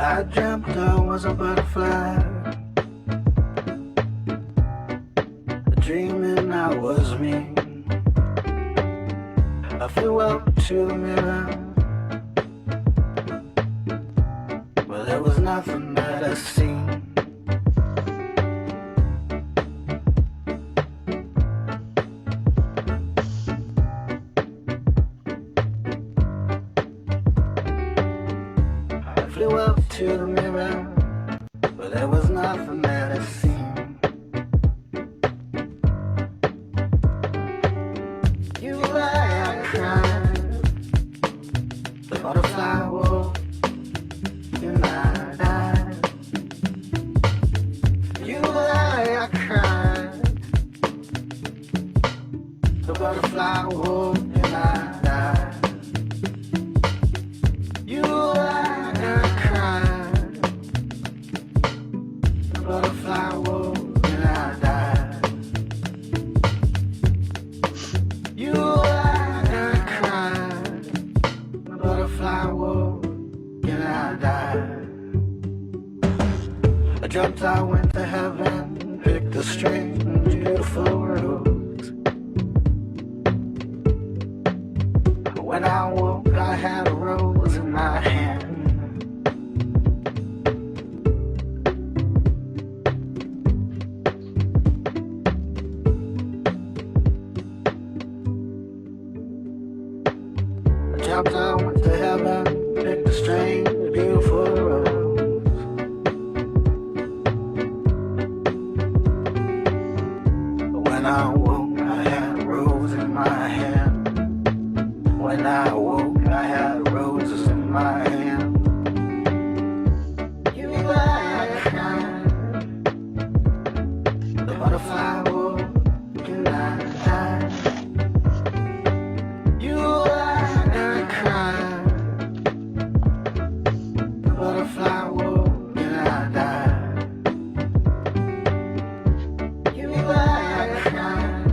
I dreamt I was a butterfly, dreaming I was me. I flew up to the mirror, but there was nothing that I seen. I flew up to the mirror, but there was nothing that I seen. You lie, I cried, the butterfly woke, and I died. You lie, I cried, the butterfly woke, and I died. You lie, I cried, the butterfly woke, and I died. You lie, I cried, the butterfly woke, and I died. I dreamt I went to heaven, picked a strange and beautiful rose. When I woke, I had a rose in my hand. I dreamt I went to heaven, picked a strange, beautiful rose. When I woke, I had a rose in my hand. When I woke, I had roses in my hand. You lie, I cried, the butterfly woke, and I died. You lie, I cried, the butterfly woke, and I died. You lie, I cried,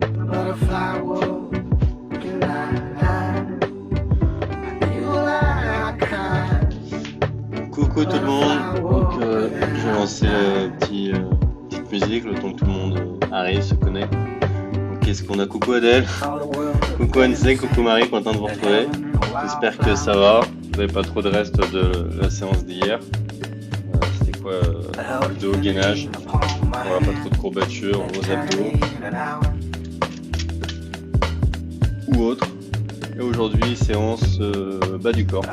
the butterfly woke, and I died. You lie, I cried. Coucou tout le monde, donc je vais lancer petite musique le temps que tout le monde arrive, se connecte. Donc qu'est-ce qu'on a? Coucou Adèle, coucou Anne, coucou Marie, content de vous retrouver. J'espère que ça va, vous n'avez pas trop de reste de la séance d'hier. C'était quoi de haut gainage, voilà, pas trop de courbatures aux abdos ou autre. Et aujourd'hui séance bas du corps.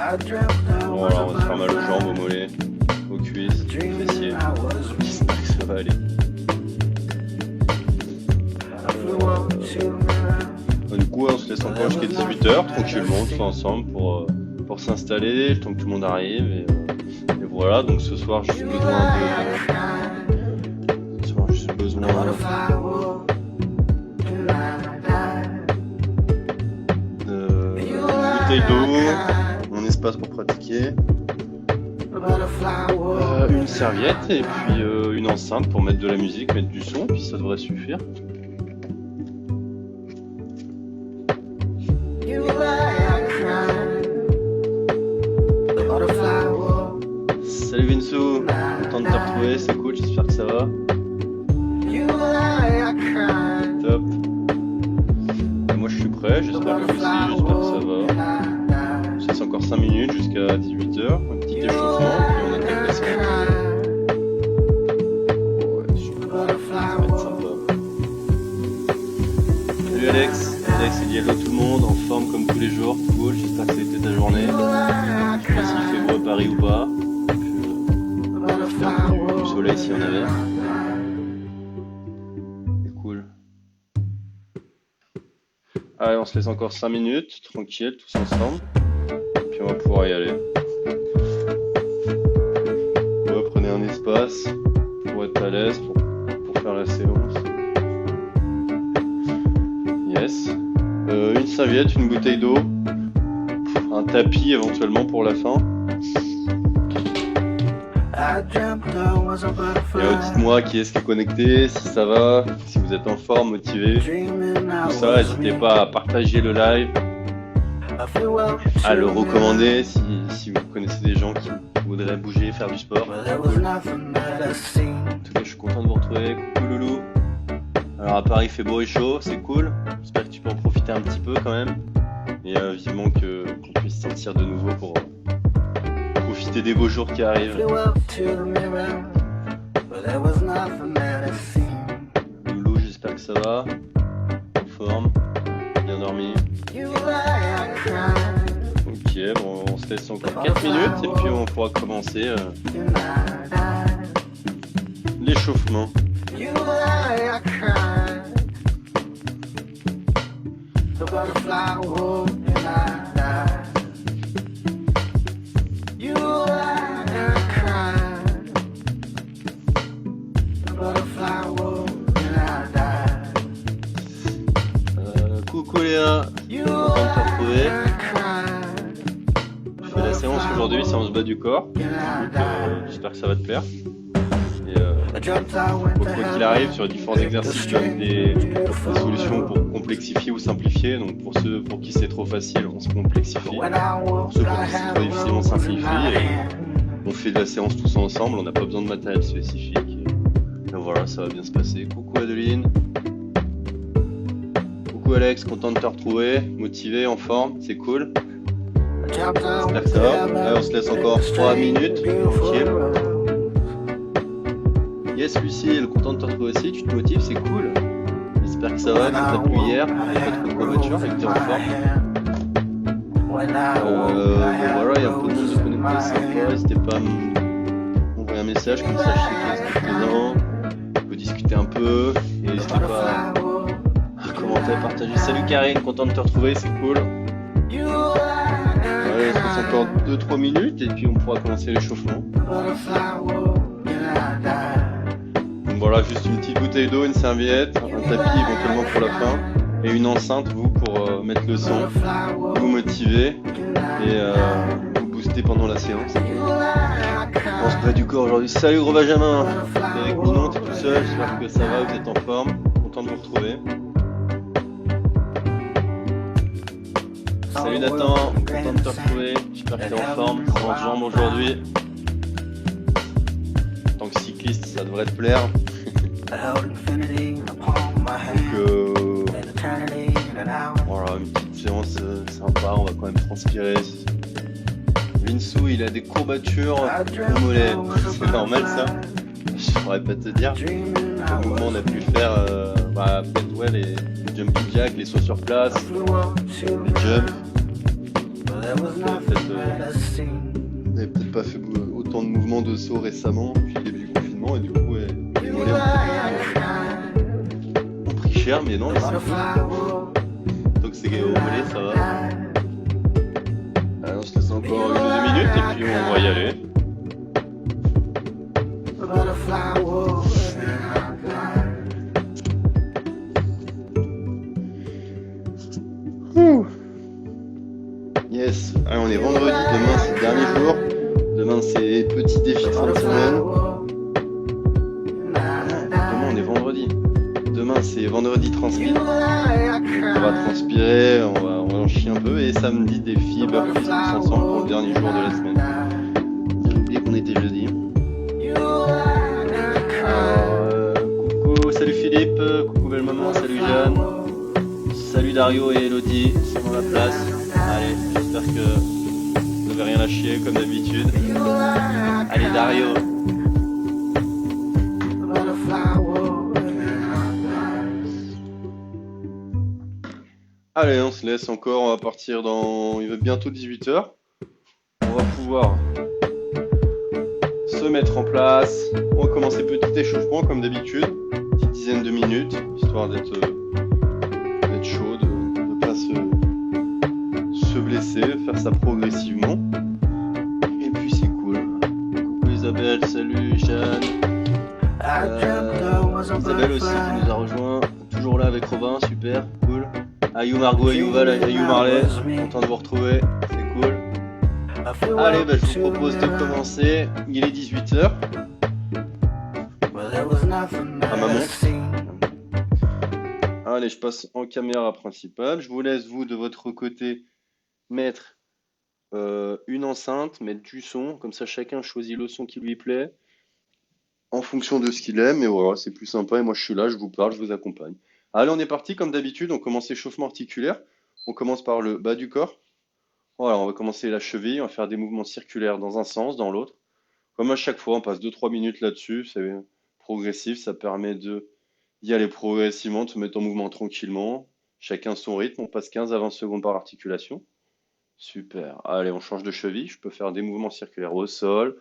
Voilà, on va se faire mal aux jambes, aux mollets, aux cuisses, aux fessiers. J'espère que ça va aller. Du coup, on se laisse encore jusqu'à 18h, tranquillement, tous ensemble, pour s'installer, le temps que tout le monde arrive. Et voilà, donc ce soir, j'ai juste besoin d'une bouteille d'eau, mon espace pour pratiquer, une serviette et puis une enceinte pour mettre de la musique, mettre du son, puis ça devrait suffire. Salut Vinsou, content de te retrouver, c'est cool, j'espère que ça va. Top. Moi je suis prêt, j'espère que vous aussi, j'espère que ça va. Ça c'est encore 5 minutes jusqu'à 18h, un petit échauffement, puis on attaque la séance. Ouais, super, ça va être sympa. Salut Alex, il y a tout le monde, en forme comme tous les jours, cool, j'espère que c'était ta journée. Je sais pas s'il fait beau à Paris ou pas. Du soleil s'il y en avait. C'est cool. Allez, on se laisse encore 5 minutes, tranquille, tous ensemble. Puis on va pouvoir y aller. Ouais, prenez un espace pour être à l'aise, pour faire la séance. Yes. Une serviette, une bouteille d'eau, un tapis éventuellement pour la fin. Et dites-moi qui est-ce qui est connecté, si ça va, si vous êtes en forme, motivé, tout ça. N'hésitez pas à partager le live, à le recommander si vous connaissez des gens qui voudraient bouger, faire du sport. Cool. En tout cas, je suis content de vous retrouver. Coucou Loulou. Alors à Paris, il fait beau et chaud, c'est cool. J'espère que tu peux en profiter un petit peu quand même. Et vivement qu'on puisse sortir de nouveau pour profiter des beaux jours qui arrivent. Loulou, j'espère que ça va. En forme, bien dormi. Ok, bon, on se laisse encore 4 minutes et puis on pourra commencer l'échauffement. Coucou Léa, content de te retrouver. Je fais la séance aujourd'hui, séance bas du corps. Donc, j'espère que ça va te plaire. Et quoi qu'il arrive, sur les différents exercices, tu as des solutions pour complexifier ou simplifier. Donc pour ceux pour qui c'est trop facile, on se complexifie. Pour ceux pour qui c'est trop difficile, on simplifie. Et on fait de la séance tous ensemble, on n'a pas besoin de matériel spécifique. Et voilà, ça va bien se passer. Coucou Adeline. Coucou Alex, content de te retrouver, motivé, en forme, c'est cool. J'espère que ça va. Là, on se laisse encore 3 minutes, tranquille. Yes Lucille, content de te retrouver aussi, tu te motives, c'est cool. J'espère que ça va, que t'as plu hier, pas trop de covoiture et que t'es en forme. Voilà, il y a un peu de monde de connecté, sympa, n'hésitez pas à m'envoyer un message, comme ça je sais que c'est présent. On peut discuter un peu, et n'hésitez pas à commenter, à partager. Salut Karine, content de te retrouver, c'est cool. Allez, on se passe encore 2-3 minutes et puis on pourra commencer l'échauffement. Donc voilà, juste une petite bouteille d'eau, une serviette, un tapis éventuellement pour la fin et une enceinte, vous, pour mettre le son, vous motiver et vous booster pendant la séance. On se bat du corps aujourd'hui. Salut gros Benjamin, t'es avec Ninon, t'es tout seul, j'espère que ça va, vous êtes en forme, content de vous retrouver. Salut Nathan, content de te retrouver, j'espère que t'es en forme, en jambes aujourd'hui. En tant que cycliste, ça devrait te plaire. Donc voilà, une petite séance sympa, on va quand même transpirer. Vinsou, il a des courbatures au mollet, c'est normal ça. Je pourrais pas te dire. Le mouvement on a pu le faire, peut-être ouais, les jumping jacks, les sauts sur place, les jumps. On n'avait peut-être pas fait autant de mouvements de saut récemment depuis le début du confinement et du coup les mollets ont pris cher, mais non, c'est cool. Donc c'est au mollet, ça va. Allez, on se laisse encore 1 ou 2 minutes et puis on va y aller. Yes, allez, on est vendredi, demain c'est le dernier jour. Demain c'est petit défi de fin de semaine. Demain on est vendredi. Demain c'est vendredi transpi. On va transpirer, on va en chier un peu. Et samedi défi, burpees tous ensemble pour le dernier jour de la semaine. J'ai oublié qu'on était jeudi. Coucou, salut Philippe, coucou belle maman, salut Jeanne. Salut Dario et Elodie, c'est dans la place. Allez, j'espère que vous n'avez rien lâché comme d'habitude. Allez Dario. Allez, on se laisse encore, on va partir dans... Il va bientôt 18h. On va pouvoir se mettre en place. On va commencer petit échauffement comme d'habitude. Une petite dizaine de minutes, histoire d'être chaud, de ne pas se blesser, faire ça progressivement. Et puis c'est cool. Coucou Isabelle, salut Jeanne. Isabelle aussi qui nous a rejoint. Toujours là avec Robin, super, cool. Ayou Margot, Ayou Val, Ayou Marley, content de vous retrouver, c'est cool. Allez, je vous propose de commencer. Il est 18h. À ma montre. Allez, je passe en caméra principale. Je vous laisse, vous, de votre côté, mettre une enceinte, mettre du son, comme ça chacun choisit le son qui lui plaît en fonction de ce qu'il aime, et voilà, c'est plus sympa, et moi je suis là, je vous parle, je vous accompagne. Allez, on est parti, comme d'habitude, on commence l'échauffement articulaire, on commence par le bas du corps, voilà, on va commencer la cheville, on va faire des mouvements circulaires dans un sens, dans l'autre, comme à chaque fois, on passe 2-3 minutes là-dessus, c'est progressif, ça permet de y aller progressivement, de se mettre en mouvement tranquillement, chacun son rythme, on passe 15 à 20 secondes par articulation. Super. Allez, on change de cheville. Je peux faire des mouvements circulaires au sol,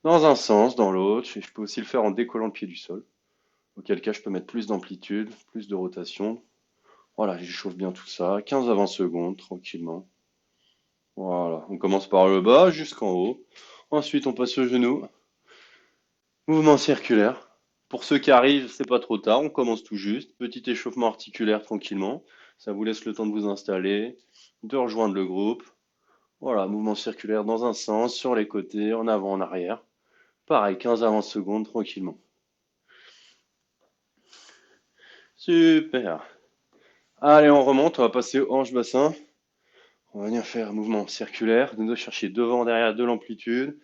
dans un sens, dans l'autre. Et je peux aussi le faire en décollant le pied du sol. Auquel cas, je peux mettre plus d'amplitude, plus de rotation. Voilà, j'échauffe bien tout ça. 15 à 20 secondes, tranquillement. Voilà, on commence par le bas jusqu'en haut. Ensuite, on passe au genou. Mouvement circulaire. Pour ceux qui arrivent, c'est pas trop tard. On commence tout juste. Petit échauffement articulaire tranquillement. Ça vous laisse le temps de vous installer, de rejoindre le groupe. Voilà, mouvement circulaire dans un sens, sur les côtés, en avant, en arrière. Pareil, 15 à 20 secondes, tranquillement. Super. Allez, on remonte, on va passer au hanche-bassin. On va venir faire un mouvement circulaire, de chercher devant, derrière, de l'amplitude,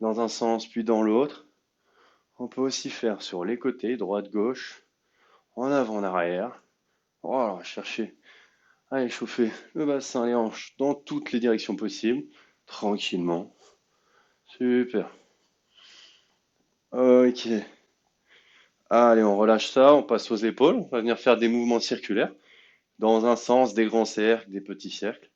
dans un sens, puis dans l'autre. On peut aussi faire sur les côtés, droite, gauche, en avant, en arrière. Voilà, chercher à échauffer le bassin, les hanches, dans toutes les directions possibles, tranquillement. Super. Ok. Allez, on relâche ça, on passe aux épaules. On va venir faire des mouvements circulaires. Dans un sens, des grands cercles, des petits cercles.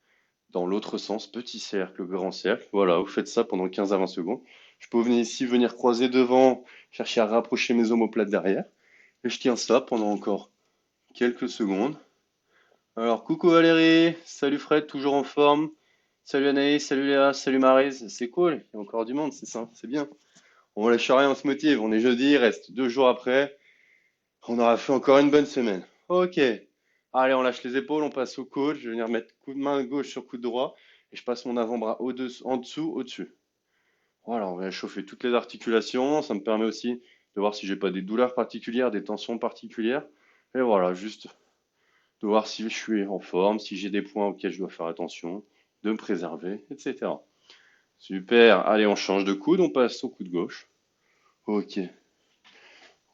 Dans l'autre sens, petit cercle, grand cercle. Voilà, vous faites ça pendant 15 à 20 secondes. Je peux venir ici, venir croiser devant, chercher à rapprocher mes omoplates derrière. Et je tiens ça pendant encore quelques secondes. Alors, coucou Valérie, salut Fred, toujours en forme. Salut Anaïs, salut Léa, salut Maryse. C'est cool, il y a encore du monde, c'est ça, c'est bien. On lâche rien, on se motive. On est jeudi, il reste 2 jours après. On aura fait encore une bonne semaine. Ok. Allez, on lâche les épaules, on passe au coude. Je vais venir mettre coup de main gauche sur coude droit et je passe mon avant-bras en dessous, au-dessus. Voilà, on va chauffer toutes les articulations. Ça me permet aussi de voir si j'ai pas des douleurs particulières, des tensions particulières. Et voilà, juste de voir si je suis en forme, si j'ai des points auxquels je dois faire attention, de me préserver, etc. Super. Allez, on change de coude, on passe au coude gauche. Ok.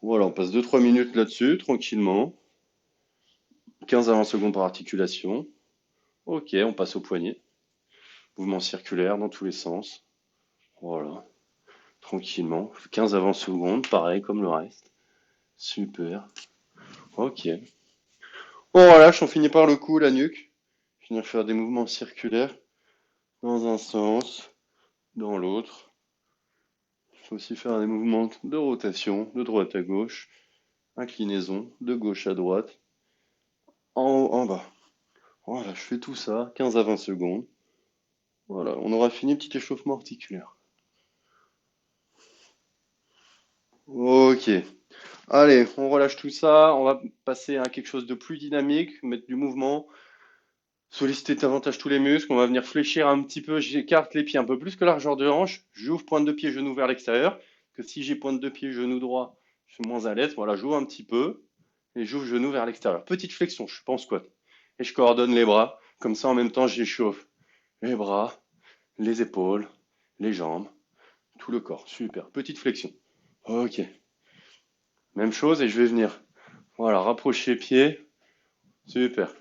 Voilà, on passe 2-3 minutes là-dessus, tranquillement. 15 à 20 secondes par articulation. Ok, on passe au poignet. Mouvement circulaire dans tous les sens. Voilà, tranquillement. 15 à 20 secondes, pareil comme le reste. Super. Ok. On relâche, on finit par le cou, la nuque. Finir faire des mouvements circulaires dans un sens, dans l'autre. Il faut aussi faire des mouvements de rotation, de droite à gauche, inclinaison, de gauche à droite, en haut, en bas. Voilà, je fais tout ça, 15 à 20 secondes. Voilà, on aura fini petit échauffement articulaire. Ok. Allez, on relâche tout ça. On va passer à quelque chose de plus dynamique, mettre du mouvement, solliciter davantage tous les muscles. On va venir fléchir un petit peu. J'écarte les pieds un peu plus que largeur de hanche. J'ouvre pointe de pied, genou vers l'extérieur. Que si j'ai pointe de pied, genou droit, je suis moins à l'aise. Voilà, j'ouvre un petit peu et j'ouvre genou vers l'extérieur. Petite flexion, je suis pas en squat. Et je coordonne les bras. Comme ça, en même temps, j'échauffe les bras, les épaules, les jambes, tout le corps. Super. Petite flexion. Ok. Même chose et je vais venir. Voilà, rapprocher les pieds. Super.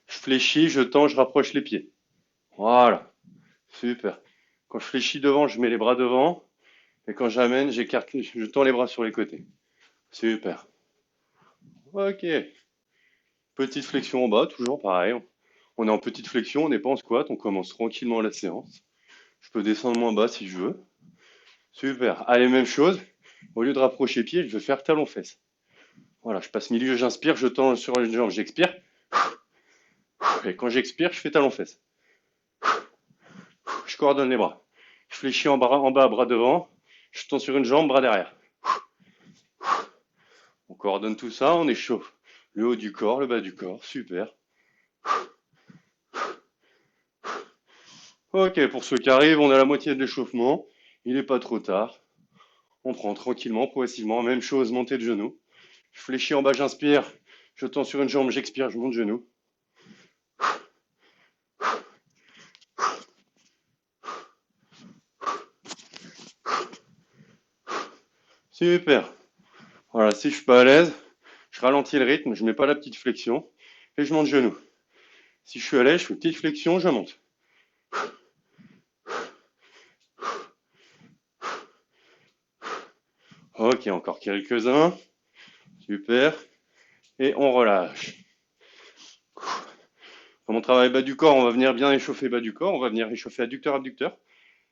Je fléchis, je tends, je rapproche les pieds. Voilà. Super. Quand je fléchis devant, je mets les bras devant. Et quand j'amène, j'écarte, je tends les bras sur les côtés. Super. Ok. Petite flexion en bas, toujours pareil. On est en petite flexion, on n'est pas en squat. On commence tranquillement la séance. Je peux descendre moins bas si je veux. Super. Allez, même chose. Au lieu de rapprocher les pieds, je vais faire talon-fesse. Voilà, je passe milieu, j'inspire, je tends sur une jambe, j'expire. Et quand j'expire, je fais talon-fesse. Je coordonne les bras. Je fléchis en bas, bras devant. Je tends sur une jambe, bras derrière. On coordonne tout ça, on échauffe le haut du corps, le bas du corps. Super. Ok, pour ceux qui arrivent, on est à la moitié de l'échauffement. Il n'est pas trop tard. On prend tranquillement, progressivement. Même chose, montée de genou. Je fléchis en bas, j'inspire. Je tends sur une jambe, j'expire, je monte genou. Super. Voilà, si je suis pas à l'aise, je ralentis le rythme, je mets pas la petite flexion et je monte genou. Si je suis à l'aise, je fais une petite flexion, je monte. Ok, encore quelques-uns. Super. Et on relâche. Comme on travaille bas du corps, on va venir bien échauffer bas du corps. On va venir échauffer adducteur-abducteur.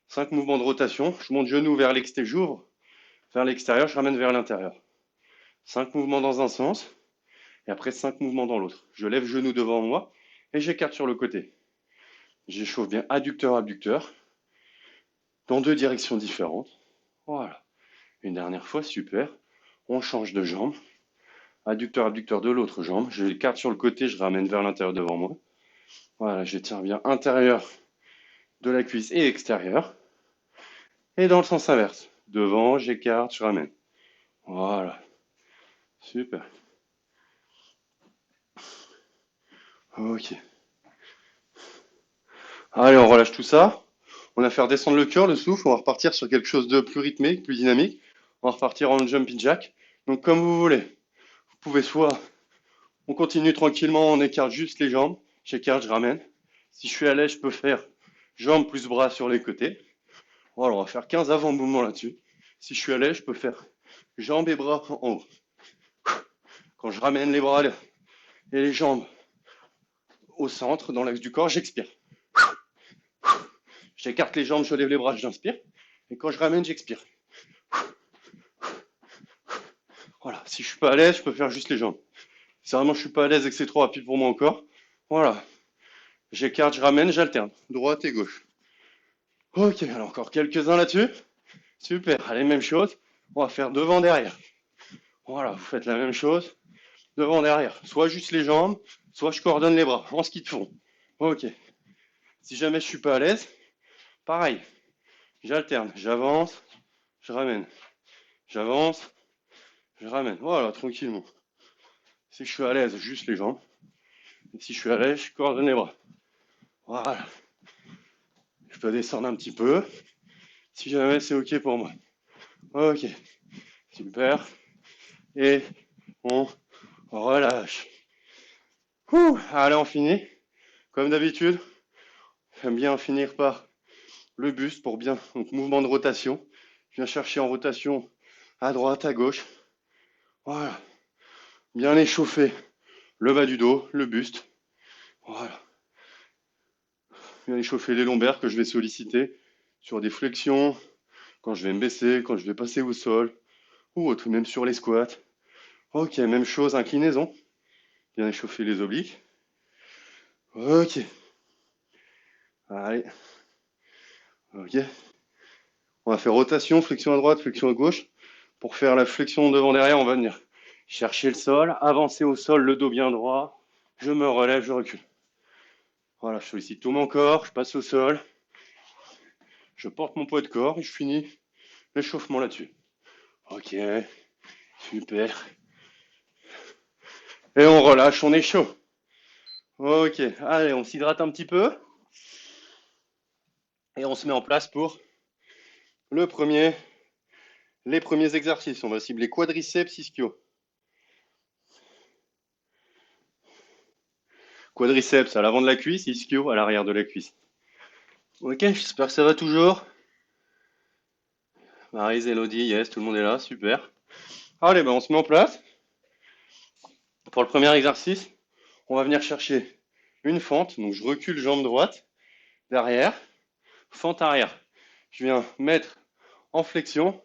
5 mouvements de rotation. Je monte genou vers l'extérieur, j'ouvre vers l'extérieur, je ramène vers l'intérieur. 5 mouvements dans un sens. Et après 5 mouvements dans l'autre. Je lève genou devant moi et j'écarte sur le côté. J'échauffe bien adducteur-abducteur dans deux directions différentes. Voilà. Une dernière fois, super. On change de jambe. Adducteur-abducteur de l'autre jambe. Je l'écarte sur le côté, je ramène vers l'intérieur devant moi. Voilà, j'étire bien intérieur de la cuisse et extérieur. Et dans le sens inverse. Devant, j'écarte, je ramène. Voilà. Super. Ok. Allez, on relâche tout ça. On va faire descendre le cœur, le souffle. On va repartir sur quelque chose de plus rythmé, plus dynamique. On va repartir en jumping jack. Donc, comme vous voulez. Vous pouvez soit on continue tranquillement, on écarte juste les jambes. J'écarte, je ramène. Si je suis à l'aise, je peux faire jambes plus bras sur les côtés. Voilà, on va faire 15 avant-mouvements là-dessus. Si je suis à l'aise, je peux faire jambes et bras en haut. Quand je ramène les bras et les jambes au centre, dans l'axe du corps, j'expire. J'écarte les jambes, je lève les bras, j'inspire. Et quand je ramène, j'expire. Voilà, si je suis pas à l'aise, je peux faire juste les jambes. Si vraiment je suis pas à l'aise et que c'est trop rapide pour moi encore, voilà. J'écarte, je ramène, j'alterne. Droite et gauche. Ok, alors encore quelques-uns là-dessus. Super, allez, même chose. On va faire devant, derrière. Voilà, vous faites la même chose. Devant, derrière. Soit juste les jambes, soit je coordonne les bras en ski de fond. Ok. Si jamais je suis pas à l'aise, pareil. J'alterne, j'avance, je ramène. J'avance, je ramène. Voilà, tranquillement. Si je suis à l'aise, juste les jambes. Et si je suis à l'aise, je coordonne les bras. Voilà. Je peux descendre un petit peu. Si jamais c'est ok pour moi. Ok. Super. Et on relâche. Allez, on finit. Comme d'habitude, j'aime bien finir par le buste pour bien, donc mouvement de rotation. Je viens chercher en rotation à droite, à gauche. Voilà. Bien échauffer le bas du dos, le buste. Voilà. Bien échauffer les lombaires que je vais solliciter sur des flexions, quand je vais me baisser, quand je vais passer au sol, ou autre, même sur les squats. Ok, même chose, inclinaison. Bien échauffer les obliques. Ok. Allez. Ok. On va faire rotation, flexion à droite, flexion à gauche. Pour faire la flexion devant derrière, on va venir chercher le sol, avancer au sol, le dos bien droit. Je me relève, je recule. Voilà, je sollicite tout mon corps, je passe au sol. Je porte mon poids de corps et je finis l'échauffement là-dessus. Ok, super. Et on relâche, on est chaud. Ok, allez, on s'hydrate un petit peu. Et on se met en place pour les premiers exercices. On va cibler quadriceps, ischio. Quadriceps à l'avant de la cuisse, ischio à l'arrière de la cuisse. Ok, j'espère que ça va toujours. Maryse, Elodie, yes, tout le monde est là, super. Allez, ben on se met en place. Pour le premier exercice, on va venir chercher une fente. Donc je recule jambe droite, derrière, fente arrière. Je viens mettre en flexion.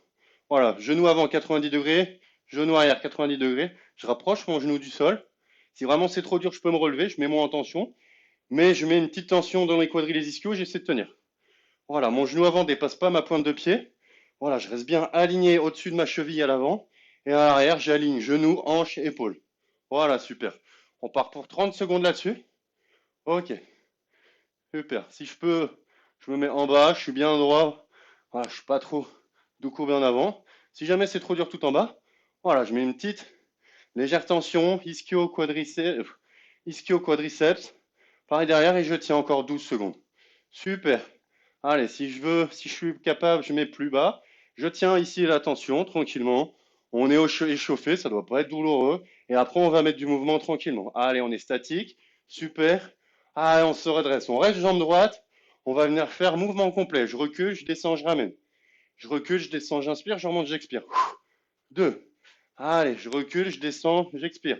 Voilà, genou avant 90 degrés, genou arrière 90 degrés. Je rapproche mon genou du sol. Si vraiment c'est trop dur, je peux me relever, je mets moins en tension. Mais je mets une petite tension dans les quadris, les ischios, j'essaie de tenir. Voilà, mon genou avant ne dépasse pas ma pointe de pied. Voilà, je reste bien aligné au-dessus de ma cheville à l'avant. Et à l'arrière, j'aligne genou, hanche, épaule. Voilà, super. On part pour 30 secondes là-dessus. Ok, super. Si je peux, je me mets en bas, je suis bien droit. Voilà, je suis pas trop dos courbé en avant. Si jamais c'est trop dur tout en bas, voilà, je mets une petite légère tension, ischio-quadriceps. Pareil derrière et je tiens encore 12 secondes. Super. Allez, si je suis capable, je mets plus bas. Je tiens ici la tension tranquillement. On est échauffé, ça doit pas être douloureux. Et après, on va mettre du mouvement tranquillement. Allez, on est statique. Super. Allez, on se redresse. On reste jambe droite. On va venir faire mouvement complet. Je recule, je descends, je ramène. Je recule, je descends, j'inspire, je remonte, j'expire. 2. Allez, je recule, je descends, j'expire.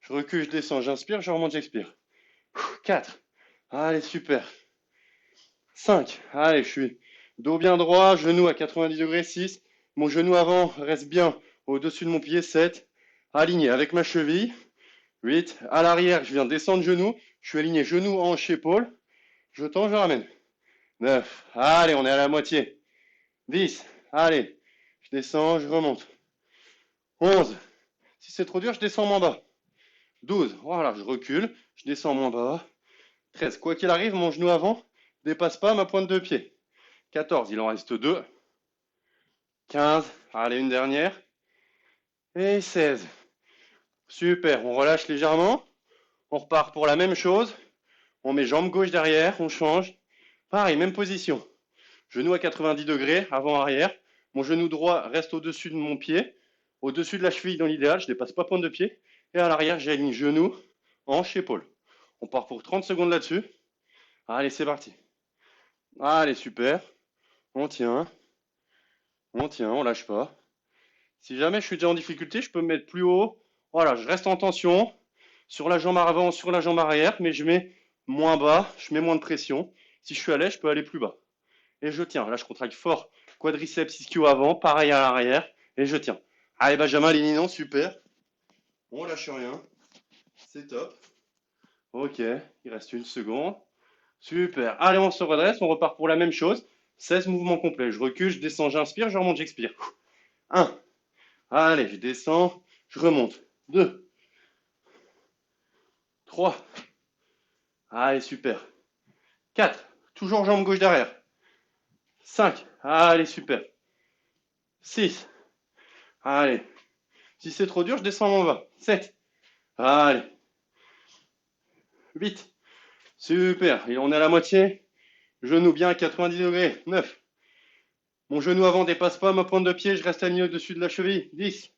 Je recule, je descends, j'inspire, je remonte, j'expire. 4. Allez, super. 5. Allez, je suis dos bien droit, genou à 90 degrés. 6. Mon genou avant reste bien au-dessus de mon pied. 7. Aligné avec ma cheville. 8. À l'arrière, je viens descendre genou. Je suis aligné genou, hanche, épaule. Je tends, je ramène. 9. Allez, on est à la moitié. 10. Allez, je descends, je remonte. 11. Si c'est trop dur, je descends moins bas. 12. Voilà, je recule, je descends moins bas. 13. Quoi qu'il arrive, mon genou avant dépasse pas ma pointe de pied. 14. Il en reste 2. 15. Allez, une dernière. Et 16. Super, on relâche légèrement. On repart pour la même chose. On met jambe gauche derrière, on change. Pareil, même position. Genou à 90 degrés, avant-arrière. Mon genou droit reste au-dessus de mon pied, au-dessus de la cheville dans l'idéal, je ne dépasse pas pointe de pied. Et à l'arrière, j'aligne genou, hanche, épaule. On part pour 30 secondes là-dessus. Allez, c'est parti. Allez, super. On tient, on lâche pas. Si jamais je suis déjà en difficulté, je peux me mettre plus haut. Voilà, je reste en tension sur la jambe avant, sur la jambe arrière, mais je mets moins bas, je mets moins de pression. Si je suis à l'aise, je peux aller plus bas. Et je tiens. Là, je contracte fort. Quadriceps ischio avant, pareil à l'arrière, et je tiens. Allez, Benjamin, les ninons, super. On lâche rien. C'est top. Ok, il reste une seconde. Super. Allez, on se redresse, on repart pour la même chose. 16 mouvements complets. Je recule, je descends, j'inspire, je remonte, j'expire. 1. Allez, je descends, je remonte. 2. 3. Allez, super. 4. Toujours jambe gauche derrière. 5. Allez, super. 6. Allez. Si c'est trop dur, je descends en bas. 7. Allez. 8. Super. Et on est à la moitié. Genou bien à 90 degrés. 9. Mon genou avant dépasse pas ma pointe de pied. Je reste aligné au-dessus de la cheville. 10.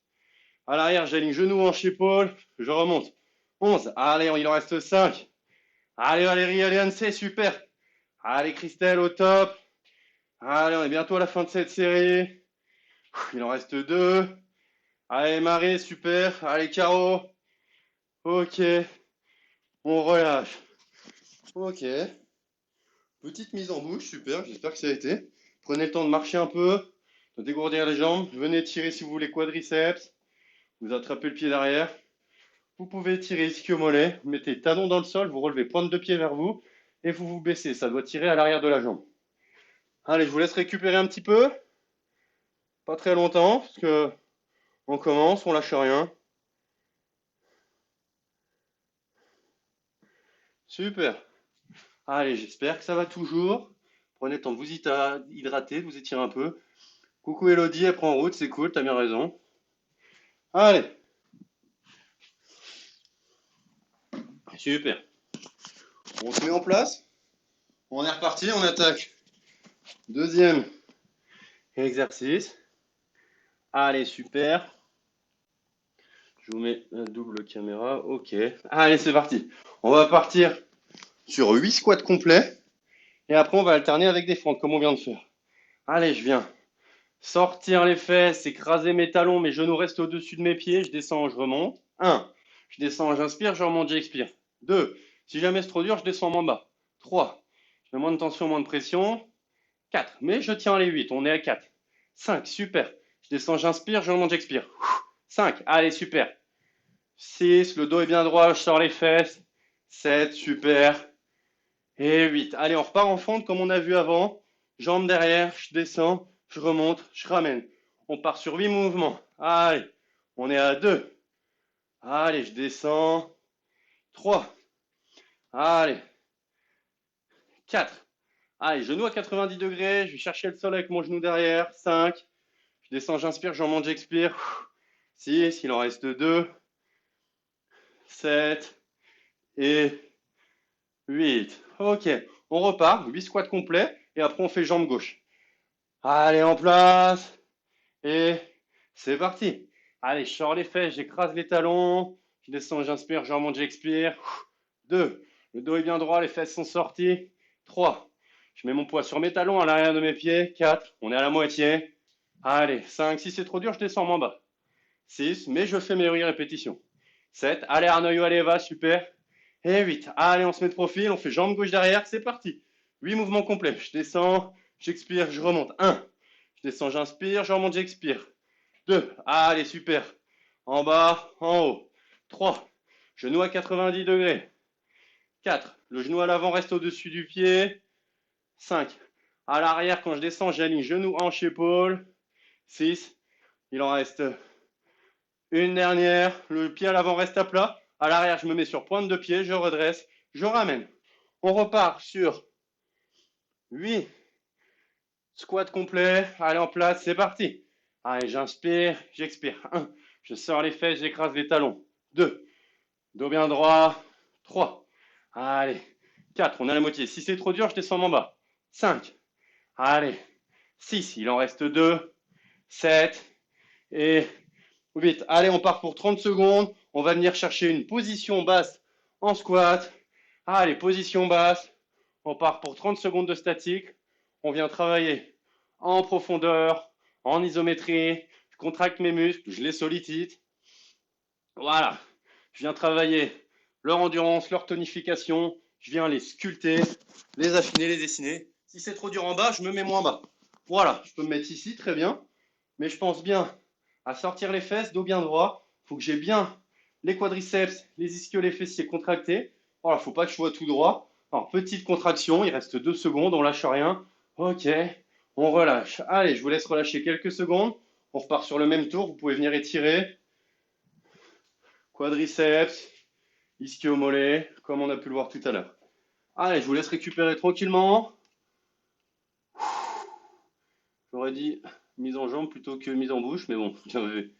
À l'arrière, j'aligne genou, hanche, épaule. Je remonte. 11. Allez, il en reste 5. Allez, Valérie, allez, Anne, super. Allez, Christelle, au top. Allez, on est bientôt à la fin de cette série. Il en reste 2. Allez, Marie, super. Allez, Caro. Ok. On relâche. Ok. Petite mise en bouche, super. J'espère que ça a été. Prenez le temps de marcher un peu, de dégourdir les jambes. Venez tirer si vous voulez quadriceps. Vous attrapez le pied derrière. Vous pouvez tirer ischio-mollet. Mettez talon dans le sol. Vous relevez pointe de pied vers vous. Et vous vous baissez. Ça doit tirer à l'arrière de la jambe. Allez, je vous laisse récupérer un petit peu. Pas très longtemps, parce que on commence, on lâche rien. Super. Allez, j'espère que ça va toujours. Prenez le temps de vous hydrater, de vous étirer un peu. Coucou Elodie, elle prend en route, c'est cool, t'as bien raison. Allez. Super. On se met en place. On est reparti, on attaque. Deuxième exercice. Allez, super. Je vous mets la double caméra. Ok. Allez, c'est parti. On va partir sur 8 squats complets. Et après, on va alterner avec des fentes, comme on vient de faire. Allez, je viens sortir les fesses, écraser mes talons, mes genoux restent au-dessus de mes pieds. Je descends, je remonte. 1. Je descends, j'inspire, je remonte, j'expire. 2. Si jamais c'est trop dur, je descends moins bas. 3. Je mets moins de tension, moins de pression. 4. Mais je tiens les 8. On est à 4. 5. Super. Je descends, j'inspire, je remonte, j'expire. 5. Allez, super. 6. Le dos est bien droit, je sors les fesses. 7. Super. Et 8. Allez, on repart en fente comme on a vu avant. Jambes derrière, je descends, je remonte, je ramène. On part sur 8 mouvements. Allez, on est à 2. Allez, je descends. 3. Allez. 4. Allez, genou à 90 degrés. Je vais chercher le sol avec mon genou derrière. 5. Je descends, j'inspire, je remonte, j'expire. 6. Il en reste 2. 7. Et 8. Ok, on repart. 8 squats complets. Et après, on fait jambe gauche. Allez, en place. Et c'est parti. Allez, je sors les fesses, j'écrase les talons. Je descends, j'inspire, je remonte, j'expire. 2. Le dos est bien droit, les fesses sont sorties. 3. Je mets mon poids sur mes talons à l'arrière de mes pieds. 4. On est à la moitié. Allez, 5. Si c'est trop dur, je descends en bas. 6. Mais je fais mes 8 répétitions. 7. Allez, Arnoyo, allez, va, super. Et 8. Allez, on se met de profil, on fait jambe gauche derrière, c'est parti. 8 mouvements complets. Je descends, j'expire, je remonte. 1. Je descends, j'inspire, je remonte, j'expire. 2. Allez, super. En bas, en haut. 3. Genou à 90 degrés. 4. Le genou à l'avant reste au-dessus du pied. 5. À l'arrière, quand je descends, j'aligne genou, hanche, épaule. 6. Il en reste une dernière. Le pied à l'avant reste à plat. À l'arrière, je me mets sur pointe de pied, je redresse, je ramène. On repart sur 8 squats complets. Allez, en place, c'est parti. Allez, j'inspire, j'expire. 1. Je sors les fesses, j'écrase les talons. 2. Dos bien droit. 3. Allez. 4. On a la moitié. Si c'est trop dur, je descends en bas. 5. Allez. 6. Il en reste 2. 7. Et 8. Allez, on part pour 30 secondes. On va venir chercher une position basse en squat. Allez, position basse. On part pour 30 secondes de statique. On vient travailler en profondeur, en isométrie. Je contracte mes muscles, je les sollicite. Voilà. Je viens travailler leur endurance, leur tonification. Je viens les sculpter, les affiner, les dessiner. Si c'est trop dur en bas, je me mets moins bas. Voilà, je peux me mettre ici, très bien. Mais je pense bien à sortir les fesses, dos bien droit. Il faut que j'ai bien les quadriceps, les ischios, les fessiers contractés. Voilà, il ne faut pas que je sois tout droit. Alors, petite contraction, il reste 2 secondes, on lâche rien. Ok, on relâche. Allez, je vous laisse relâcher quelques secondes. On repart sur le même tour, vous pouvez venir étirer. Quadriceps, ischio-mollet, comme on a pu le voir tout à l'heure. Allez, je vous laisse récupérer tranquillement. J'aurais dit mise en jambe plutôt que mise en bouche, mais bon, bien vu.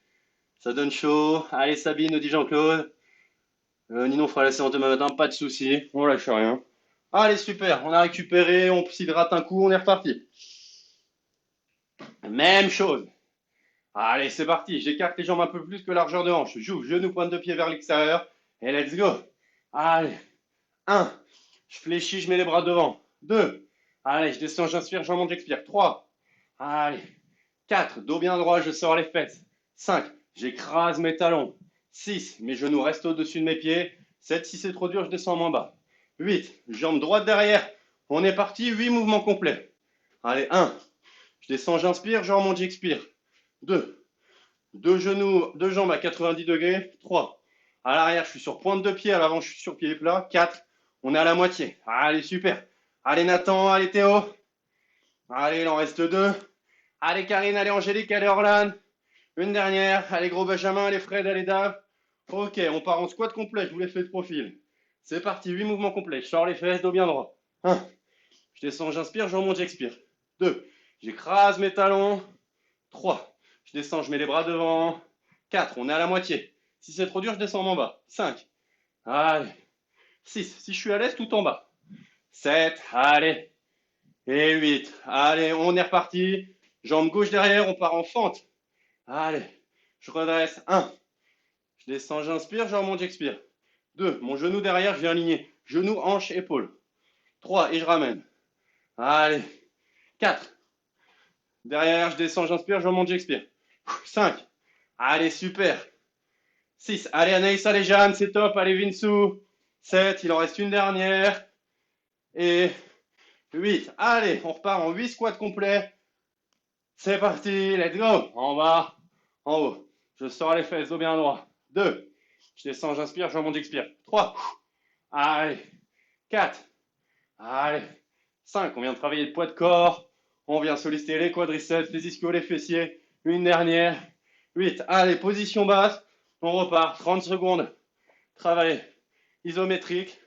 Ça donne chaud. Allez, Sabine, nous dit Jean-Claude. Ninon fera la séance demain matin, pas de souci, on lâche rien. Allez, super, on a récupéré, on s'hydrate un coup, on est reparti. Même chose. Allez, c'est parti, j'écarte les jambes un peu plus que largeur de hanche. J'ouvre, genou, pointe de pied vers l'extérieur. Et let's go. Allez, 1. Je fléchis, je mets les bras devant. 2. Allez, je descends, j'inspire, j'en monte, j'expire. 3. Allez. 4. Dos bien droit, je sors les fesses. 5. J'écrase mes talons. 6. Mes genoux restent au-dessus de mes pieds. 7. Si c'est trop dur, je descends moins bas. 8. Jambe droite derrière. On est parti, 8 mouvements complets. Allez, 1. Je descends, j'inspire, je remonte, j'expire. 2. Deux genoux, deux jambes à 90 degrés. 3. À l'arrière, je suis sur pointe de pied. À l'avant, je suis sur pied plat. 4. On est à la moitié. Allez, super. Allez, Nathan. Allez, Théo. Allez, il en reste 2. Allez, Karine. Allez, Angélique. Allez, Orlan. Une dernière. Allez, gros Benjamin. Allez, Fred. Allez, Dave. Ok, on part en squat complet. Je vous l'ai fait de profil. C'est parti. 8 mouvements complets. Je sors les fesses, dos bien droit. 1. Je descends, j'inspire, je remonte, j'expire. 2. J'écrase mes talons. 3. Je descends, je mets les bras devant. 4. On est à la moitié. Si c'est trop dur, je descends en bas. 5. Allez. 6. Si je suis à l'aise, tout en bas. 7. Allez. Et 8. Allez, on est reparti. Jambe gauche derrière, on part en fente. Allez. Je redresse. 1. Je descends, j'inspire, je remonte, j'expire. 2. Mon genou derrière, je viens aligner. Genou, hanche, épaule. 3. Et je ramène. Allez. 4. Derrière, je descends, j'inspire, je remonte, j'expire. 5. Allez, super. 6. Allez, Anaïs, allez, Jeanne, c'est top. Allez, Vinsou. 7. Il en reste une dernière. Et 8. Allez, on repart en 8 squats complets. C'est parti, let's go. En bas, en haut. Je sors les fesses, dos bien droit. 2. Je descends, j'inspire, je remonte, j'expire. 3. Allez. 4. Allez. 5. On vient de travailler le poids de corps. On vient solliciter les quadriceps, les ischios, les fessiers. Une dernière. 8. Allez, position basse. On repart. 30 secondes. Travail isométrique.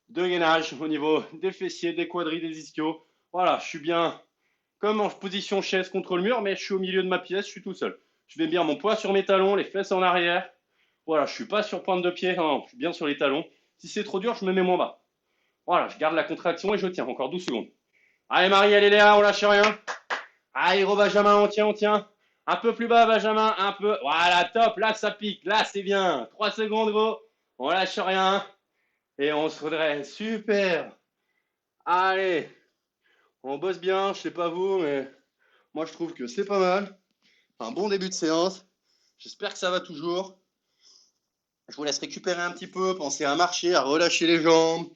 De gainage au niveau des fessiers, des quadris, des ischios. Voilà, je suis bien comme en position chaise contre le mur, mais je suis au milieu de ma pièce, je suis tout seul. Je mets bien mon poids sur mes talons, les fesses en arrière. Voilà, je ne suis pas sur pointe de pied, non, je suis bien sur les talons. Si c'est trop dur, je me mets moins bas. Voilà, je garde la contraction et je tiens. Encore 12 secondes. Allez Marie, allez Léa, on lâche rien. Allez, gros Benjamin, on tient, on tient. Un peu plus bas, Benjamin, un peu. Voilà, top. Là, ça pique. Là, c'est bien. 3 secondes, gros. On lâche rien. Et on se redresse. Super. Allez. On bosse bien. Je sais pas vous, mais moi, je trouve que c'est pas mal. Un bon début de séance. J'espère que ça va toujours. Je vous laisse récupérer un petit peu. Pensez à marcher, à relâcher les jambes.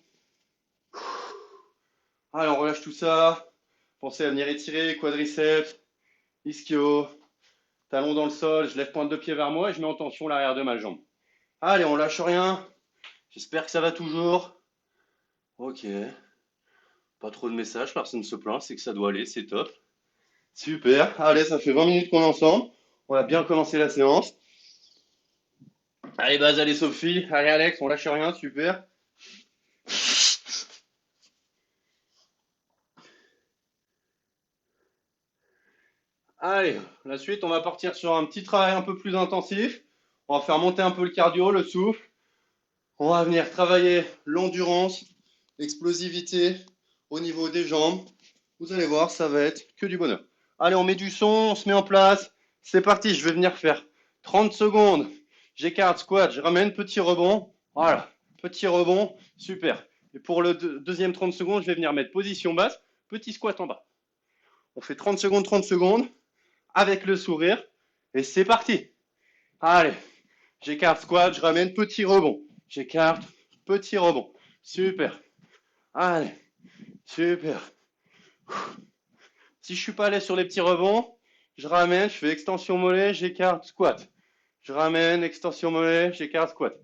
Allez, on relâche tout ça. Pensez à venir étirer quadriceps, ischio, talon dans le sol. Je lève pointe de pied vers moi et je mets en tension l'arrière de ma jambe. Allez, on lâche rien. J'espère que ça va toujours. Ok. Pas trop de messages, personne ne se plaint, c'est que ça doit aller, c'est top. Super. Allez, ça fait 20 minutes qu'on est ensemble. On a bien commencé la séance. Allez, Baz, allez, Sophie. Allez, Alex, on lâche rien, super. Allez, la suite, on va partir sur un petit travail un peu plus intensif. On va faire monter un peu le cardio, le souffle. On va venir travailler l'endurance, l'explosivité au niveau des jambes. Vous allez voir, ça va être que du bonheur. Allez, on met du son, on se met en place. C'est parti, je vais venir faire 30 secondes. J'écarte, squat, je ramène, petit rebond. Voilà, petit rebond, super. Et pour le deuxième 30 secondes, je vais venir mettre position basse, petit squat en bas. On fait 30 secondes, avec le sourire. Et c'est parti. Allez, j'écarte, squat, je ramène, petit rebond. J'écarte, petit rebond. Super. Allez, super. Si je suis pas à l'aise sur les petits rebonds, je ramène, je fais extension mollet, j'écarte, squat. Je ramène, extension mollet, j'écarte, squat.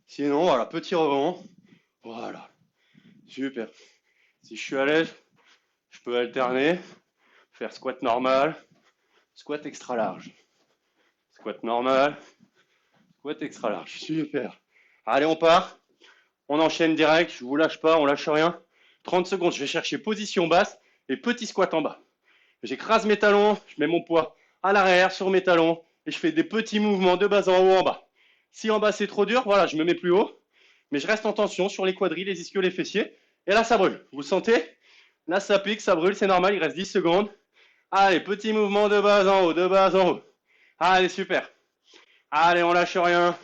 Sinon, voilà, petit rebond. Voilà. Super. Si je suis à l'aise, je peux alterner, faire squat normal, squat extra large. Squat normal, squat extra large. Super. Allez, on part. On enchaîne direct, je vous lâche pas, on lâche rien. 30 secondes, je vais chercher position basse et petit squat en bas. J'écrase mes talons, je mets mon poids à l'arrière sur mes talons et je fais des petits mouvements de bas en haut, en bas. Si en bas c'est trop dur, voilà, je me mets plus haut, mais je reste en tension sur les quadris, les ischios, les fessiers. Et là, ça brûle. Vous sentez? Là, ça pique, ça brûle, c'est normal, il reste 10 secondes. Allez, petit mouvement de bas en haut, de bas en haut. Allez, super. Allez, on lâche rien.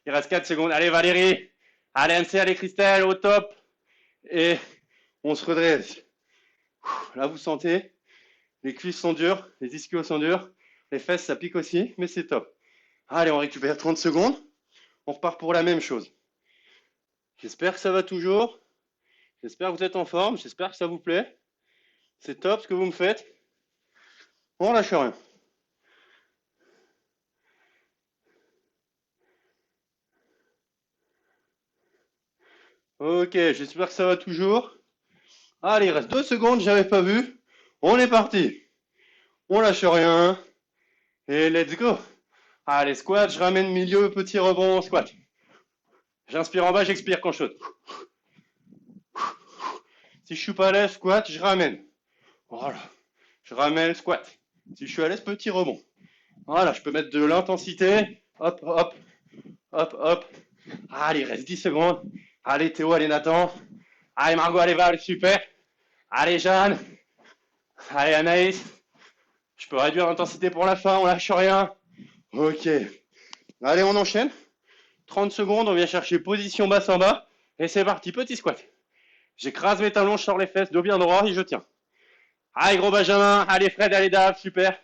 Il reste 4 secondes. Allez, Valérie. Allez, MC, allez, Christelle, au top. Et on se redresse. Là, vous sentez? Les cuisses sont dures, les ischios sont durs, les fesses ça pique aussi, mais c'est top. Allez, on récupère 30 secondes, on repart pour la même chose. J'espère que ça va toujours, j'espère que vous êtes en forme, j'espère que ça vous plaît. C'est top ce que vous me faites. On lâche rien. Ok, j'espère que ça va toujours. Allez, il reste 2 secondes, j'avais pas vu. On est parti. On lâche rien. Et let's go. Allez, squat, je ramène milieu, petit rebond, squat. J'inspire en bas, j'expire quand je saute. Si je suis pas à l'aise, squat, je ramène. Voilà. Je ramène, squat. Si je suis à l'aise, petit rebond. Voilà, je peux mettre de l'intensité. Hop, hop, hop, hop. Allez, il reste 10 secondes. Allez, Théo, allez, Nathan. Allez, Margot, allez, Val, super. Allez, Jeanne. Allez, Anaïs. Je peux réduire l'intensité pour la fin, on lâche rien. Ok. Allez, on enchaîne. 30 secondes, on vient chercher position basse en bas. Et c'est parti, petit squat. J'écrase mes talons, je sors les fesses, dos bien droit et je tiens. Allez, gros Benjamin. Allez, Fred, allez, Dave, super.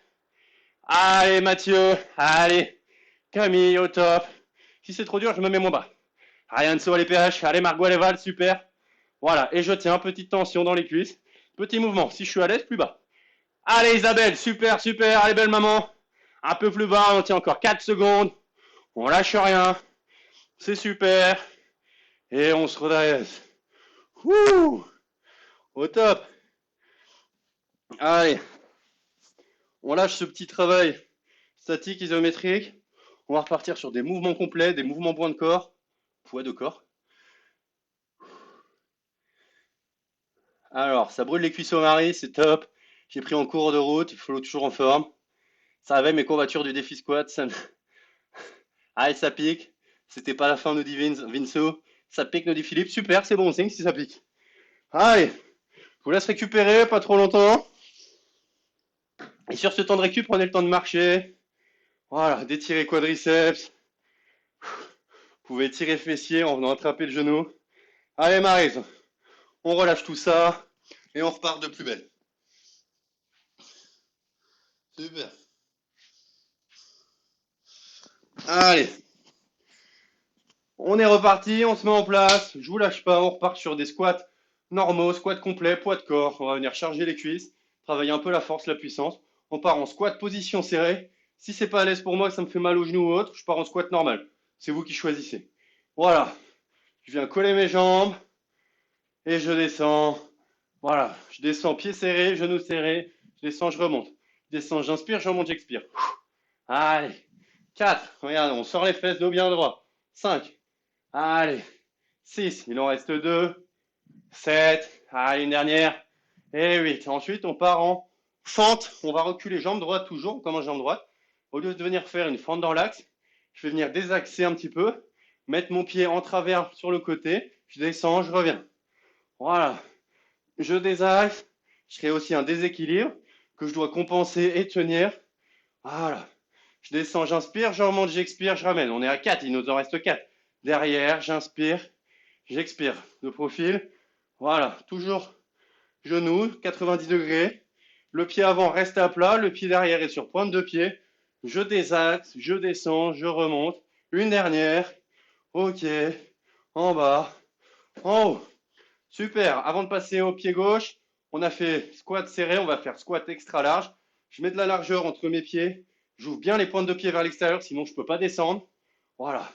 Allez, Mathieu. Allez, Camille, au top. Si c'est trop dur, je me mets mon bas. Allez, Anso, allez, PH. Allez, Margot, allez, Val, super. Voilà, et je tiens, petite tension dans les cuisses. Petit mouvement, si je suis à l'aise, plus bas. Allez, Isabelle, super, super. Allez, belle maman. Un peu plus bas, on tient encore 4 secondes. On lâche rien. C'est super. Et on se redresse. Wouh! Au top. Allez. On lâche ce petit travail statique, isométrique. On va repartir sur des mouvements complets, des mouvements poids de corps. Alors, ça brûle les cuisses au mari, c'est top. J'ai pris en cours de route, il faut toujours en forme. Ça avait mes courbatures du défi squat. Ça... Allez, ça pique. C'était pas la fin, nous dit Vinceau. Ça pique, nous dit Philippe. Super, c'est bon signe si ça pique. Allez, je vous laisse récupérer, pas trop longtemps. Et sur ce temps de récup, prenez le temps de marcher. Voilà, d'étirer quadriceps. Vous pouvez tirer fessier en venant attraper le genou. Allez, Maryse, on relâche tout ça et on repart de plus belle. Super. Allez. On est reparti, on se met en place. Je vous lâche pas, on repart sur des squats normaux, squat complet, poids de corps. On va venir charger les cuisses, travailler un peu la force, la puissance. On part en squat position serrée. Si c'est pas à l'aise pour moi, que ça me fait mal au genou ou autre, je pars en squat normal. C'est vous qui choisissez. Voilà. Je viens coller mes jambes et je descends. Voilà. Je descends pieds serrés, genoux serrés. Je descends, je remonte. Je descends, j'inspire, je remonte, j'expire. Allez. 4. Regarde, on sort les fesses, dos bien droit. 5. Allez. 6. Il en reste 2. 7. Allez, une dernière. Et 8. Ensuite, on part en fente. On va reculer jambe droite toujours. On commence jambe droite. Au lieu de venir faire une fente dans l'axe, je vais venir désaxer un petit peu. Mettre mon pied en travers sur le côté. Je descends, je reviens. Voilà. Je désaxe. Je crée aussi un déséquilibre que je dois compenser et tenir. Voilà. Je descends, j'inspire, je remonte, j'expire, je ramène. On est à 4, il nous en reste 4. Derrière, j'inspire, j'expire. De profil. Voilà. Toujours genou, 90 degrés. Le pied avant reste à plat, le pied derrière est sur pointe de pied. Je désaxe, je descends, je remonte. Une dernière. Ok. En bas. En haut. Super. Avant de passer au pied gauche, on a fait squat serré, on va faire squat extra large. Je mets de la largeur entre mes pieds. J'ouvre bien les pointes de pied vers l'extérieur, sinon je ne peux pas descendre. Voilà.